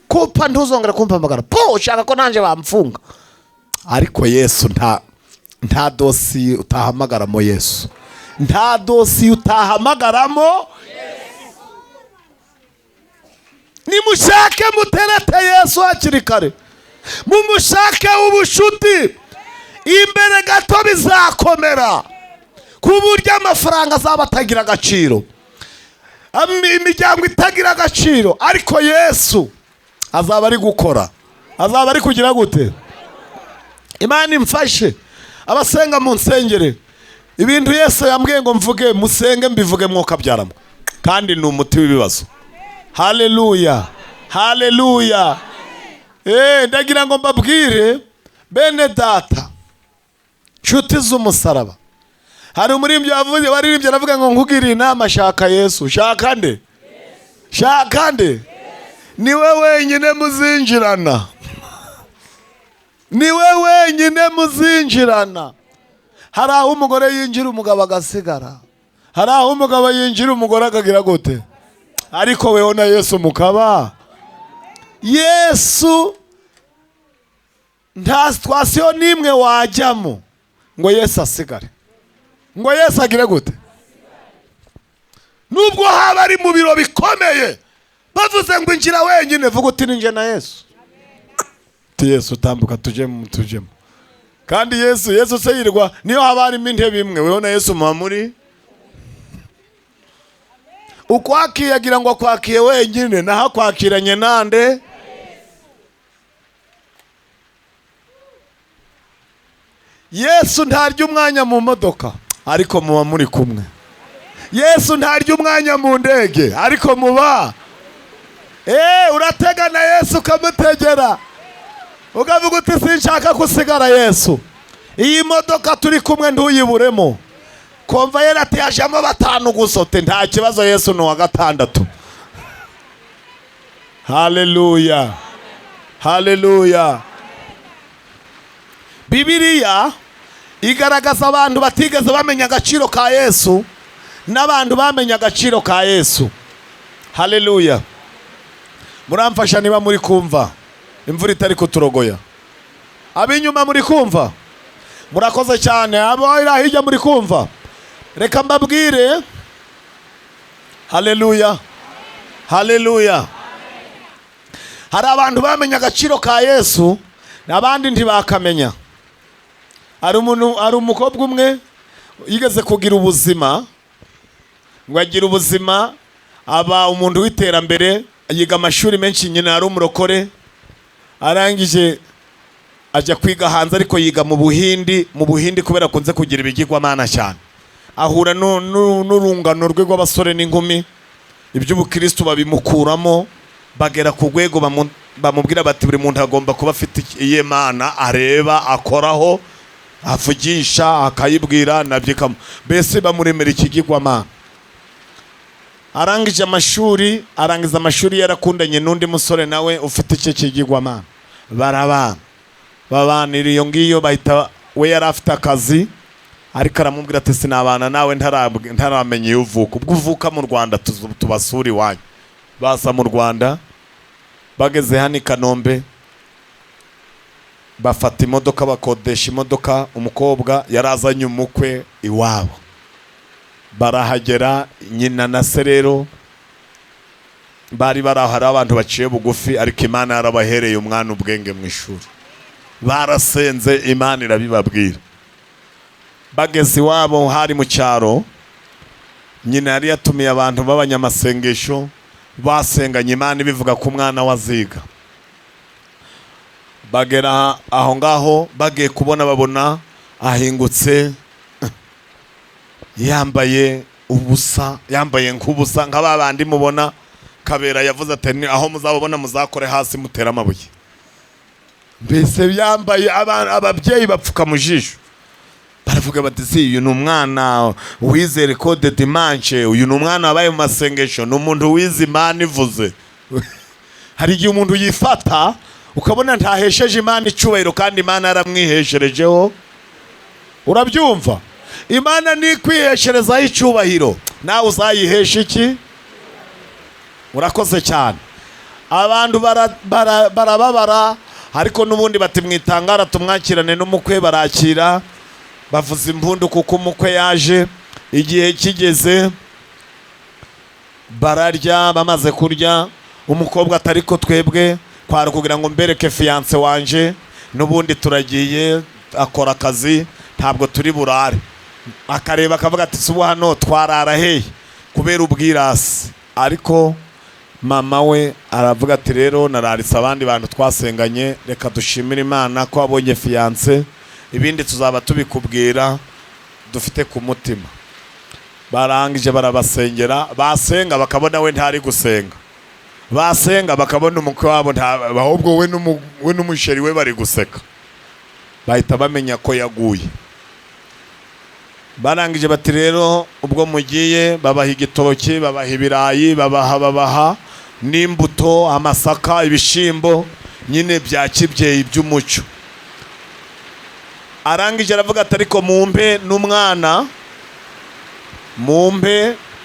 Kupa ntuzongera kumpamagara. Po ushaka ko nanje bamfunga. Ariko Yesu nta dosi utahamagaramo Yesu. Nta dosi utahamagaramo. Nimushake muterete Yesu hakiri kare. Mumushake ubushuti. Imbere gato bizakomera. Ku buryo amafaranga azaba atagira agaciro. Imiryango itagira agaciro. Ariko Yesu azaba ari gukora. Azaba ari kugira gute? Imana imfashe. Abasenga mu nsengere, ibintu Yesu yambwiye ngo mvuge musenge mbivuge mwuka byaramo. Kandi ni umuti w'ibibazo. Haleluya. Haleluya. Ndagira ngo mbabwire bene data, nshuti z'umusaraba. Hari umuririmbyi yavuze, waririmbye aravuga ngo nkugire inama, shaka Yesu. Shaka nde? Shaka nde? Niwe wenyine muzinjirana. Niwe wenyine muzinjirana. Hari aho umugore yinjira umugabo agasigara. Hari aho umugabo yinjira umugore akagira gute? Ariko wewe na Yesu mukaba. Yesu nta situation nimwe wajyamo ngo Yesu asigare. Ngo Yesu agire gute? Nubwo haba ari mu biro bikomeye, bavuze ngo injira wenyine, vuga uti ninje na Yesu. Yesu tambuka tujemo. Kandi Yesu se yirwa niyo haba ari intebe imwe, wewe na Yesu muri ukwakiyagira ngo akwakiye wenyine, naho akwakiranye nande? Yesu ntarya umwanya mu modoka, ariko muba muri kumwe. Yesu ntarya umwanya mu ndege, ariko muba uratega na Yesu ukamutegera, ukavuga uti sinshaka gusigara Yesu. Iyi modoka turi kumwe ntuyiburemo. Komva yera ati hajamo 5 gusote, nta kibazo Yesu ni wa 6. Haleluya. Haleluya. Bibiliya igaragaza abantu batigeze bamenya agaciro ka Yesu n'abantu bamenya agaciro ka Yesu. Haleluya. Muramfasha niba muri kumva imvura itari kuturogoya? Abinyuma muri kumva? Murakoze cyane. Abo ira hirya muri kumva? Reka mbabwire. Haleluya. Haleluya. Hari abantu bamenya agaciro ka Yesu n'abandi ntibakamenya. Hari umukobwa umwe yigeze kugira ubuzima, ngo agira ubuzima, aba umuntu w'iterambere, yiga amashuri menshi, nyina ari umurokore. Arangije ajya kwiga hanze ariko yiga mu Buhindi kubera kunze kugira ibigirwamana cyane. Ahura n'urungano rwe rw'abasore n'inkumi, iby'ubukristo babimukuramo, bagera ku rwego bamubwira bati buri muntu agomba kuba afite Imana areba akoraho avugisha akayibwira nabyikamo, mbese bamuremera ikigirwamana. Arangiza amashuri yarakundanye n'undi musore nawe ufite icyo kigirwamana, babanira iyo ngiyo, bahita we yari afite akazi ariko aramubwira ati sinabana nawe ntaramenya iyo uvuka. Ubwo uvuka mu Rwanda tubasura iwanyu. Baza mu Rwanda, bageze hano i Kanombe, bafata imodoka, bakodesha imodoka. Umukobwa yarazanye umukwe iwabo, barahagera. Nyina na se rero bari baraho, hari abantu baciye bugufi, ariko Imana yarabahereye umwana ubwenge mu ishuri. Barasenze, Imana irabibabwira. Bageze iwabo hari mu cyaro, nyina yari yatumiye abantu b'abanyamasengesho, basenganye Imana ibivuga ku mwana waziga. Bagera aho ngaho, bagiye kubona babona ahingutse yambaye ubusa, yambaye nk'ubusa nka babandi mubona Kabera yavuze ati aho muzabona muzakore hasi mutera amabuye. Mbese yambaye, ababyeyi bapfuka mu jisho, baravuga bati si uyu ni umwana wize recode dimanche, uyu ni umwana wabaye mu masengesho, ni umuntu wize Imana ivuze. Hari igihe umuntu yifata ukabona ntahesheje Imana icyubahiro kandi Imana yaramwihesherejeho. Urabyumva? Imana ni kwihesherezaho icyubahiro, nawe uzayihesha iki? Urakoze cyane. Abantu barababara, ariko n'ubundi bati mwitangara tumwakirane n'umukwe. Barakira, bavuza impundu kuko umukwe yaje. Igihe kigeze bararya, bamaze kurya umukobwa atari ko twebwe kwara kugira ngo mbereke fiance wanje, n'ubundi turagiye, akora akazi, ntabwo turi burare. Akareba akavuga ati subu hano twarara hehe kubera ubwirasi. Ariko mama we aravuga ati rero nararitse abandi bantu twasenganye, reka dushimire Imana ko abonye fiance, ibindi tuzaba tubikubwira dufite ku mutima. Barangije barabasengera, basenga bakabona we ntari gusenga, basenga bakabona umukwe wabo ahubwo we n'umusheri we bari guseka, bahita bamenya ko yaguye. Barangije bati rero ubwo mugiye, babaha igitoki, babaha ibirayi, babaha n'imbuto, amasaka, ibishimbo, nyine bya kibyeyi by'umuco. Arangije aravuga ati ariko mumpe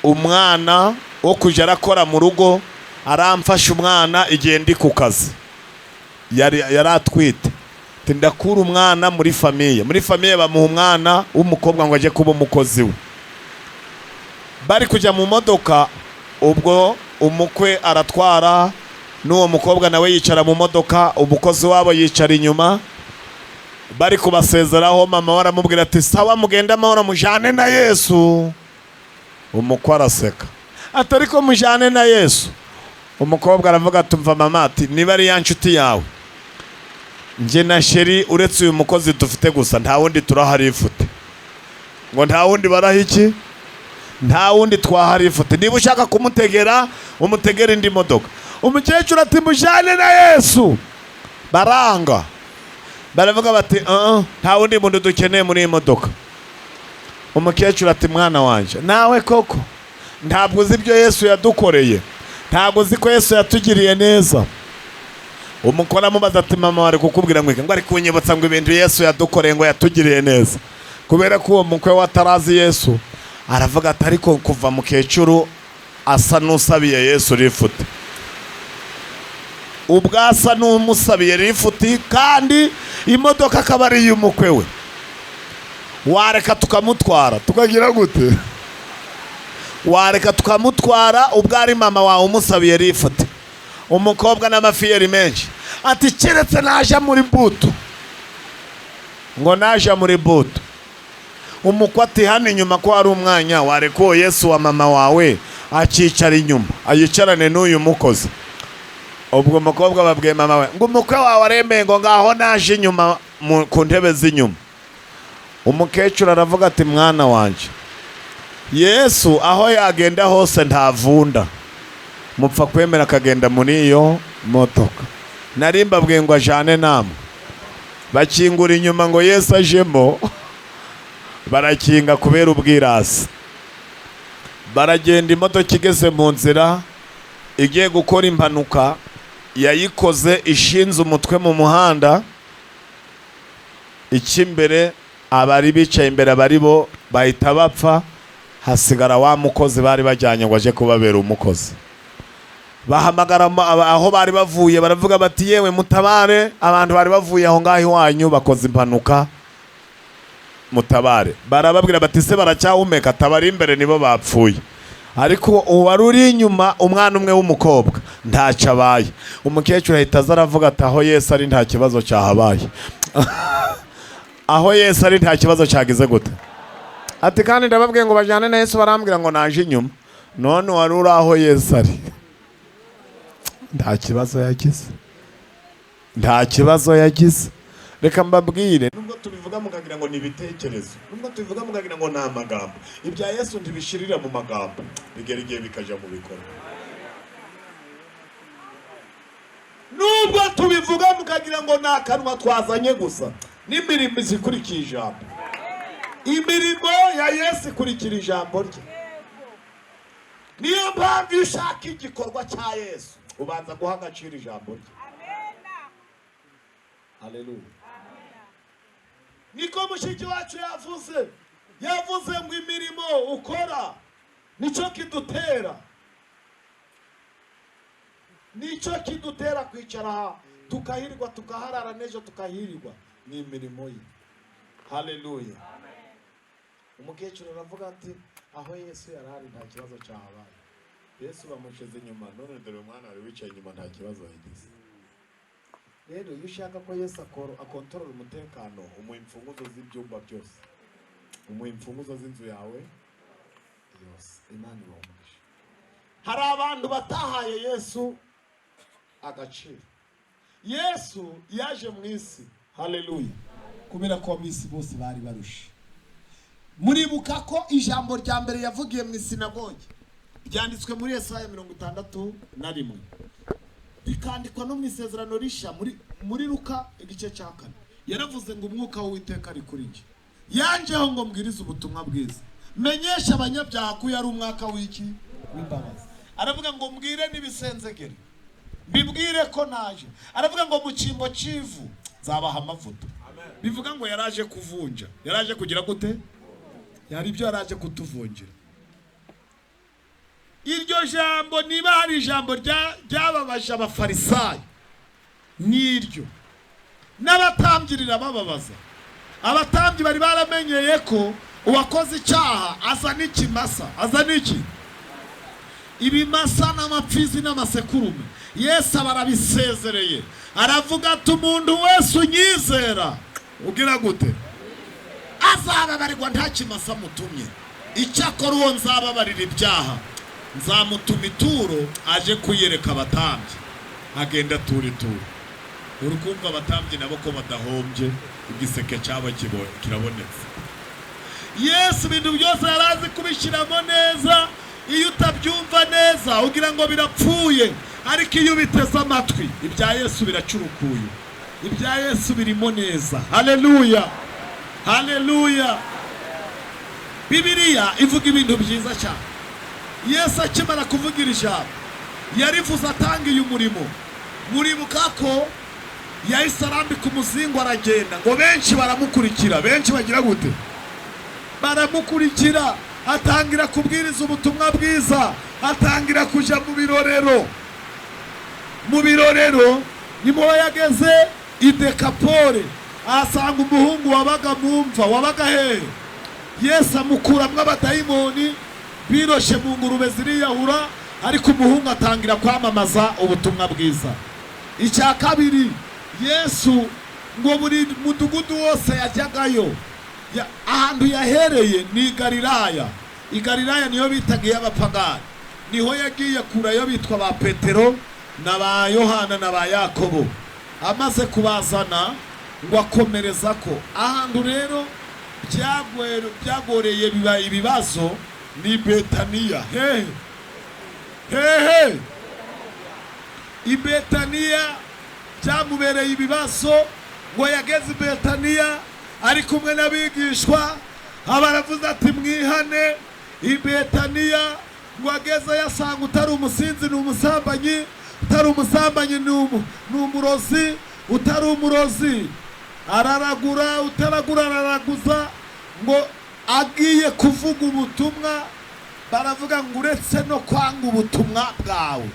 umwana wo kujya arakora mu rugo, aramfasha umwana igihe ndi ku kazi. Yari atwite. Ndakura umwana muri famiye bamuha umwana w'umukobwa ngo ajye kuba umukozi we. Bari kujya mu modoka, ubwo umukwe aratwara, n'uwo mukobwa nawe yicara mu modoka, umukozi wabo yicara inyuma. Bari kubasezeraho, mama waramubwira ati sawa mugenda amahoro mujane na Yesu. Umukwe araseka ati ariko mujane na Yesu. Umukobwa aravuga ati umva mama, ati niba ari ya nshuti yawe, nje na sheri uretse uyu mukozi dufite gusa, nta wundi turahari ifute. Ngo nta wundi baraha iki? Nta wundi twahari ifute. Niba ushaka kumutegera umutegera indi modoka. Umukecuru ati mujane na Yesu. Baranga, baravuga bati nta wundi muntu dukeneye muri iyi modoka. Umukecuru ati mwana wanje, nawe koko ntabwo uzi ibyo Yesu yadukoreye, ntabwo uzi ko Yesu yatugiriye neza. Umukora mubaza ati mama wari kukubwira ngo ari kunyibutsa ngo ibintu Yesu yadukoreye ngo yatugiriye neza. Kubera ko uwo mukwe watarazi Yesu, aravuga ati ariko kuva mukecuru asa n'usabiye Yesu rifute. Ubwasa n'umusabiye rifuti, kandi imodoka akaba ari y'umukwe we. Wareka tukamutwara tukagira gute? Wareka tukamutwara ubwo ari mama wawe umusabiye rifuti. Umukobwa n'amafiyeri menshi ati keretse naje muri buto. Ngo naje muri buto. Umukwe ati hano inyuma ko ari umwanya, wareka uwo Yesu wa mama wawe akicara inyuma ayicarane n'uyu mukozi. ubwo umukobwa babwiye mama we ngo umukwe wawe aremeye ngo ngaho naje inyuma ku ntebe z'inyuma. Umukecuru aravuga ati mwana wanje, Yesu aho yagenda hose ntavunda, mupfa kwemera akagenda muri iyo modoka. Nari mbabwiye ngo ajane namwe. Bakingura inyuma ngo Yesu ajemo, barakinga kubera ubwirasi. Baragenda, imodoka igeze mu nzira igiye gukora impanuka, yayikoze ishinze umutwe mu muhanda. Ikimbere abari bicaye imbere abari bo bahita bapfa, hasigara wa mukozi bari bajyanye ngo aje kubabera umukozi. Bahamagara aho bari bavuye, baravuga bati yewe mutabare, abantu bari bavuye aho ngaho iwanyu bakoze impanuka, mutabare. Barababwira bati se baracyahumeka? Tabari imbere nibo bapfuye. Ariko uwari uri inyuma, umwana umwe w'umukobwa, ntacyo abaye. Umukecuru ahita aza aravuga ati aho Yesu ari nta kibazo cyahabaye. Aho Yesu ari nta kibazo cyagize gute? Ati kandi ndababwiye ngo bajyane na Yesu, barambwira ngo naje inyuma. None wari uri aho Yesu ari, nta kibazo yagize, nta kibazo yagize. Reka mbabwire, nubwo tubivuga mukagira ngo ni ibitekerezo, nubwo tubivuga mukagira ngo ni amagambo, ibya Yesu ntibishirira mu magambo, bigera igihe bikaja mu bikorwa. Nubwo tubivuga mukagira ngo ni akanwa twazanye gusa, n'imirimo izikurikiye ijambo. Imirimo ya Yesu ikurikira ijambo rye. Niyo mpamvu iyo ushaka igikorwa cya Yesu ubanza guha agaciro ijambo rye. Haleluya. Niko mushiki wacu yavuze ngo imirimo ukora nicyo kidutera, nicyo kidutera kwicara tukahirwa, tukaharara n'ejo tukahirirwa, ni imirimo ye. Haleluya. Umukecuru aravuga ati aho Yesu yarari nta kibazo cyahabaye. Yesu bamushize inyuma, none dore umwana wari wicaye inyuma nta kibazo yagize. Rero iyo ushaka ko Yesu akontorora umutekano, umuha imfunguzo z'ibyumba byose, umuha imfunguzo z'inzu yawe yose. Imana ibamugishe. Hari abantu batahaye Yesu agaciro. Yesu yaje mu isi, haleluya, kubera ko mu isi bose bari barushe. Muribuka ko ijambo rya mbere yavugiye mu isinagogi byanditswe muri Yesaya 61, bikandikwa no mu isezerano risha muri Luka igice cya 4. Yaravuze ngo umwuka w'Uwiteka ari kuri njye, yanjeho ngo mbwirize ubutumwa bwiza, menyesha abanyabyaha ko yari umwaka w'iki w'imbabazi. Aravuga ngo mbwire n'ibisenzegere, bibwire ko naje. Aravuga ngo mu cyimbo cy'ivu zabaha amavuta. Bivuga ngo yaraje kuvunja, yaraje kugira gute? Yari ibyo yaraje kutuvungira. Iryo jambo niba hari ijambo ryababaje abafarisayo, niryo n'abatambirira bababaza. Abatambyi bari baramenyeye ko uwakoze icyaha asa n'ikimasa, asa n'iki? Ibimasa n'amapfizi n'amasekurume. Yesu barabisezereye, aravuga ati umuntu wese unyizera ugira gute? Azababarirwa nta kimasa mutumye. Icyakora uwo nzababarira ibyaha nzamutuma ituro aje kuyereka abatambyi, agenda turi. Urukumva abatambyi nabo ko badahombye, igiseke cyabo kirabonetse. Yesu ibintu byose yarazi kubishyiramo neza. Iyo utabyumva neza ugira ngo birapfuye, ariko iyo ubiteze amatwi ibya Yesu biracurukuye, ibya Yesu birimo neza. Haleluya, haleluya. Bibiliya ivuga ibintu byiza cyane. Yesu akimara kuvugira ijambo yarivuze atangiye umurimo. Muribuka ko yahise arambika umuzingo aragenda, ngo benshi baramukurikira. Benshi bagira gute? Baramukurikira. Atangira kubwiriza ubutumwa bwiza, atangira kuja mu birorero. Mu birorero nimo yageze i Dekapole, asanga umuhungu wabaga mumva, wabaga hehe? Yesu amukuramwo abadayimoni biroshe mu ngurube ziriyahura, ariko umuhungu atangira kwamamaza ubutumwa bwiza. Icya kabiri, Yesu ngo buri mudugudu wose yajyagayo, ahantu yahereye ni Galilaya. I Galilaya niyo bitaga y'abapagani, niho yagiye kurayo bitwa ba Petero, na ba Yohana na ba Yakobo. Amaze kubazana ngo akomereza ko ahantu rero byagoreye biba ibibazo ni Betaniya. Hehe i Betaniya byamubereye ibibazo ngo yageze i Betaniya ari kumwe n'abigishwa. Abaravuze ati mwihane. I Betaniya ngo ageze yasanga utari umusinzi ni umusambanyi, utari umusambanyi ni umurozi, utari umurozi araragura, utaragura araraguza. Ngo agiye kuvuga ubutumwa baravuga ngo uretse no kwanga ubutumwa bwawe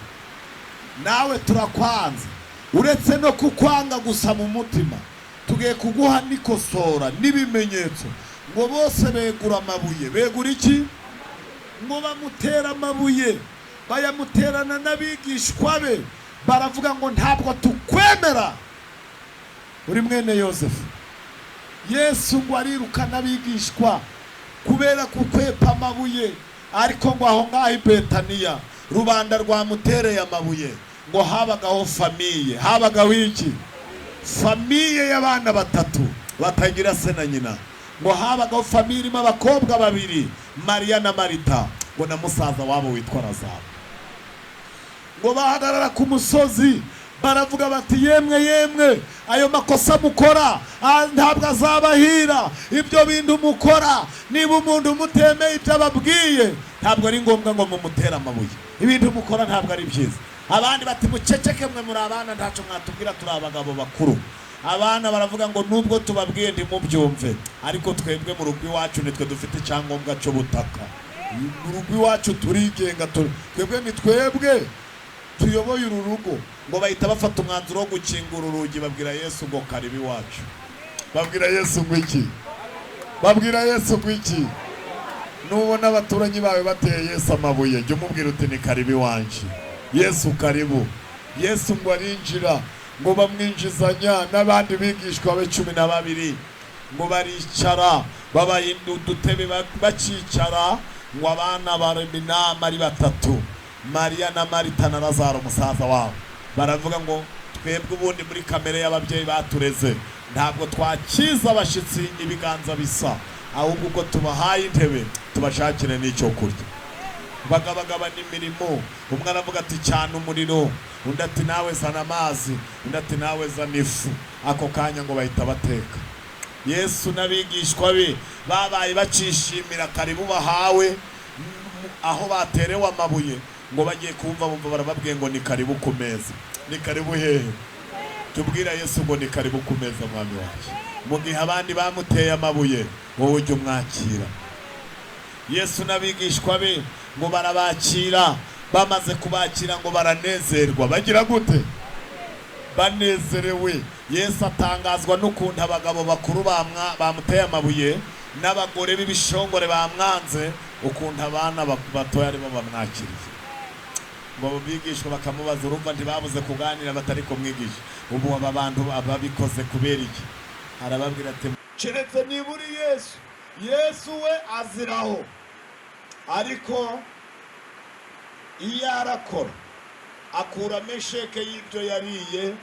nawe turakwanze, uretse no kukwanga gusa mu mutima tugiye kuguha n'ikosora n'ibimenyetso. Ngo bose begura amabuye. Begura iki? Ngo bamutera amabuye, bayamuterana n'abigishwa be. Baravuga ngo ntabwo tukwemera uri mwene Yosefu. Yesu ngo arirukana abigishwa kubera kukwepa amabuye. Ariko ngo aho ngaho i Betaniya rubanda rwamutereye amabuye. Ngo habagaho famiye. Habagaho iki? Famiye y'abana batatu batagira se na nyina. Ngo habagaho famiye irimo abakobwa babiri, Mariya na Marita, ngo na musaza wabo witwa Lazaro. Ngo bahagarara ku musozi baravuga bati yemwe ayo makosa mukora ntabwo azabahira. Ibyo bintu mukora niba umuntu mutemeye ibyo ababwiye ntabwo ari ngombwa ngo mumutere amabuye. Ibintu mukora ntabwo ari byiza. Abandi bati muceceke mwe muri abana ntacyo mwatubwira turi abagabo bakuru. Abana baravuga ngo nubwo tubabwiye ntimubyumve, ariko twebwe mu rugo iwacu nitwe dufite icyangombwa cyo butaka. Mu rugo iwacu turigenga, twebwe ni twebwe tuyoboye uru rugo. Ngo bahita bafata umwanzuro wo gukingura urugi babwira Yesu ngo karibu iwacu. Babwira Yesu ngo iki? Babwira Yesu ngo iki? Nubona abaturanyi bawe bateye Yesu amabuye jya umubwira uti ni karibu iwanje. Yesu karibu. Yesu ngo arinjira, ngo bamwinjizanya n'abandi bigishwa be 12. Ngo baricara babahinda udutebe bacicara. Ngo abana barema inama ari batatu, Mariya na Marita na Lazaro musaza wabo. Baravuga ngo twebwe ubundi muri kamere y'ababyeyi batureze ntabwo twakiza abashitsi ibiganza bisa, ahubwo uko tubahaye intebe tubashakire n'icyo kurya. Bagabagaba n'imirimo. Umwe aravuga ati cyane umuriro, undi ati nawe zana amazi, undi ati nawe zana ifu. Ako kanya ngo bahita bateka. Yesu n'abigishwa be babaye bacishimira karibu bahawe aho baterewe amabuye. Ngo bagiye kumva bumva barababwiye ngo ni karibu ku meza. Ni karibu hehe? Tubwira Yesu ngo ni karibu ku meza mwami wacu. Mu gihe abandi bamuteye amabuye wowe ujye umwakira. Yesu n'abigishwa be ngo barabakira. Bamaze kubakira ngo baranezerwa. Bagira gute? Banezerewe. Yesu atangazwa n'ukuntu abagabo bakuru bamuteye amabuye n'abagore b'ibishongore bamwanze, ukuntu abana batoya ari bo bamwakiriye. Ngo bigishwa bakamubaza urumva ntibabuze kuganira batari kumwigisha. Ubu aba bantu ababikoze kubera iki? Arababwira ati keretse niburi Yesu. Yesu we aziraho, ariko iyo arakora akura mesheke y'ibyo yariye.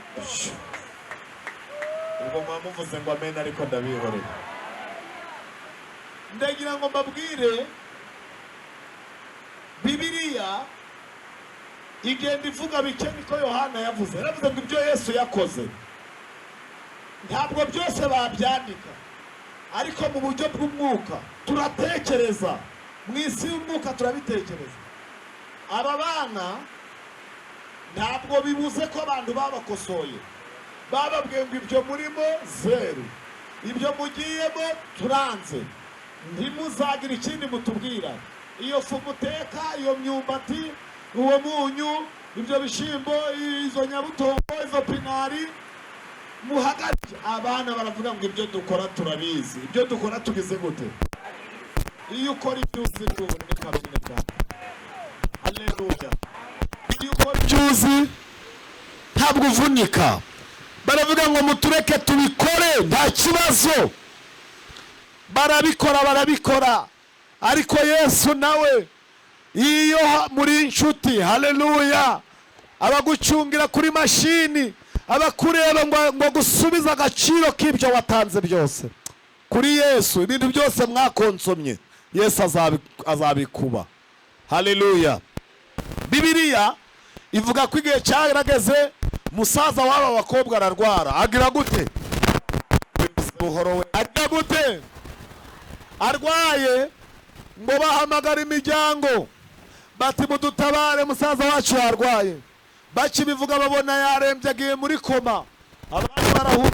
Ubwo mwamuvuze ngo amen, ariko ndabihoreye. Ndagira ngo mbabwire Bibiliya igenda ivuga bike niko Yohana yavuze. Yaravuze ngo ibyo Yesu yakoze ntabwo byose babyandika, ariko mu buryo bw'umwuka turatekereza. Mu isi y'umwuka turabitekereza. Aba bana ntabwo bibuze ko abantu babakosoye, bababwiye ngo ibyo murimo zeru, ibyo mugiyemo turanze, ntimuzagira ikindi mutubwira. Iyo fu muteka, iyo myumbati, uwo munyu, ibyo bishimbo, izo nyabutongo, izo pinari muhagarike. Abana baravuga ngo ibyo dukora turabizi. Ibyo dukora tugize gute? Iyo ukora ibyuzi ni kabine cyane. Haleluya. Iyo ukora ibyuzi ntabwo uvunika. Baravuga ngo mutureke tubikore nta kibazo. Barabikora. Ariko Yesu nawe iyo muri inshuti, haleluya, abagucungira kuri mashini, abakureba ngo gusubiza agaciro k'ibyo watanze byose. Kuri Yesu ibintu byose mwakonsomye Yesu azabikuba. Haleluya. Bibiliya ivuga ko igihe cyarageze musaza w'aba bakobwa ararwara. Agira gute? Buhoro we agira gute? Arwaye ngo bahamagara imiryango bati mudutabare musaza wacu yarwaye. Bakibivuga babona yarembye agiye muri koma. Abandi barahura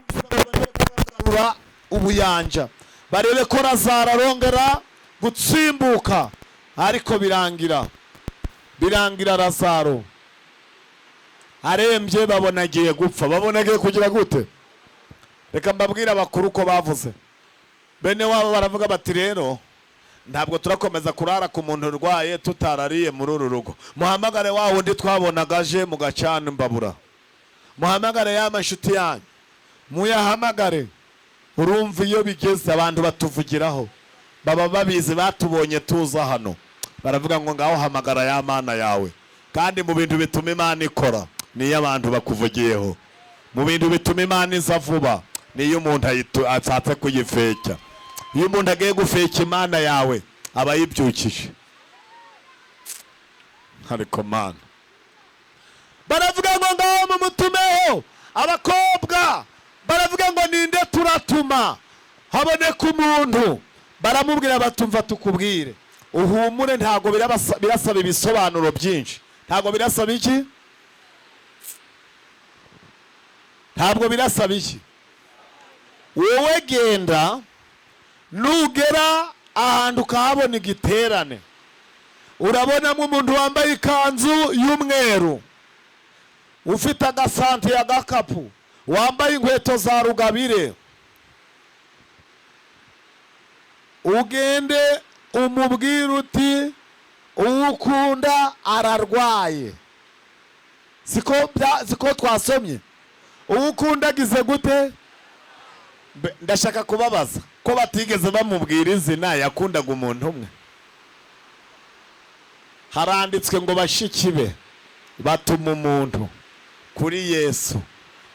ubuyanja barebe ko Lazaro arongera gutsimbuka, ariko birangira Lazaro arembye, babona agiye gupfa. Babona agiye kugira gute? Reka mbabwira abakuru ko bavuze. Bene wabo baravuga bati rero ntabwo turakomeza kurara ku muntu urwaye tutarariye muri uru rugo. Muhamagare wa wundi twabonaga aje mu gacana mbabura, muhamagare ya inshuti yanyu, muyahamagare. Urumva iyo bigeze abantu batuvugiraho, baba babizi, batubonye tuza hano, baravuga ngo ngaho hamagara ya Mana yawe. Kandi mu bintu bituma Imana ikora niyo abantu bakuvugiyeho. Mu bintu bituma Imana iza vuba niyo umuntu atsatse kuyifeka. Iyo umuntu agiye gufeka Imana yawe aba yibyukije. Ariko Mana baravuga ngo ngaho mumutumeho abakobwa, baravuga ngo ninde turatuma haboneka umuntu. Baramubwira batumva tukubwire uhumure, ntago birasaba ibisobanuro byinshi. Ntago birasaba iki? Ntabwo birasaba iki? Wowe genda, nugera ahantu ukahabona igiterane, urabonamo umuntu wambaye ikanzu y'umweru, ufite agasanti agakapu, wambaye inkweto za rugabire. Ugende umubwire uti uwo ukunda ararwaye. Siko twasomye? Uwo ukunda agize gute? Ndashaka kubabaza ko batigeze bamubwira izina yakundaga umuntu umwe. Haranditswe ngo bashiki be batuma umuntu kuri Yesu,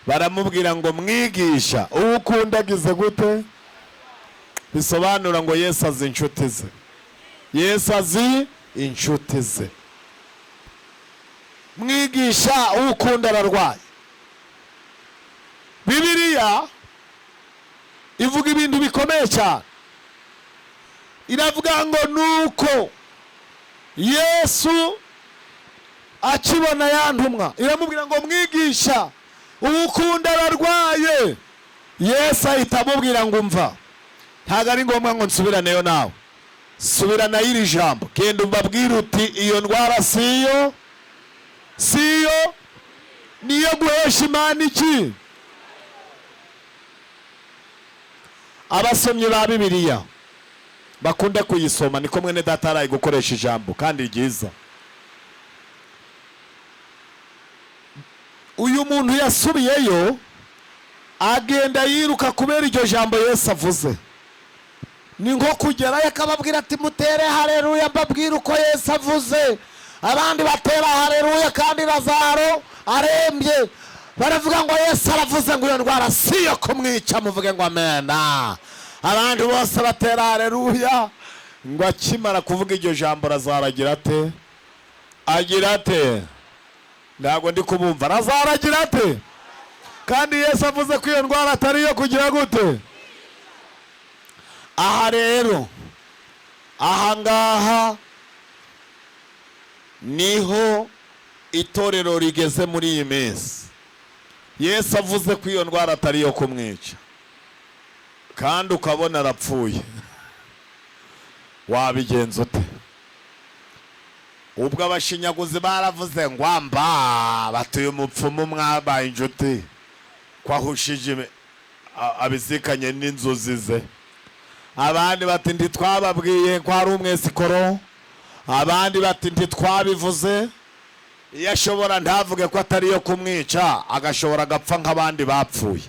baramubwira ngo mwigisha uwo ukunda agize gute? Bisobanura ngo Yesu azi inshuti ze. Yesu azi inshuti ze. Mwigisha uwo ukunda ararwaye. Bibiliya ivuga ibintu bikomeye cyane. Iravuga ngo nuko Yesu akibona ya ntumwa, iramubwira ngo mwigisha uwo ukunda ararwaye. Yesu ahita amubwira ngo umva, ntago ari ngombwa ngo nsubiraneyo nawe, subirana iri jambo, genda umbabwire uti iyo ndwara siyo niyo guhesha Imana iki? Abasomyi ba Bibiliya bakunda kuyisoma, niko mwene data araye gukoresha ijambo kandi ryiza. Uyu muntu yasubiyeyo agenda yiruka kubera iryo jambo Yesu avuze. Ni nko kugerayo akababwira ati mutere haleluya, mbabwira uko Yesu avuze. Abandi batera haleluya kandi Lazaro arembye. Baravuga ngo Yesu aravuze ngo iyo ndwara siyo kumwica, muvuge ngo amena. Abandi bose batera haleluya. Ngo akimara kuvuga iryo jambo Lazaro agira ate? Agira ate? Ntabwo ndi kubumva. Lazaro agira ate? Kandi Yesu avuze ko iyo ndwara atari yo kugira gute? Aha rero, aha ngaha niho itorero rigeze muri iyi minsi. Yesu avuze ko iyo ndwara atari yo kumwica, kandi ukabona arapfuye. Wabigenza ute? Ubwo abashinyaguzi baravuze ngo amba batuye umupfumu mwabaye inshuti, kwahushije abizikanye n'inzozi ze. Abandi bati ntitwababwiye ko ari umwesikoro. Abandi bati ntitwabivuze. Iyo ashobora ntavuge ko atari yo kumwica, agashobora agapfa nk'abandi bapfuye.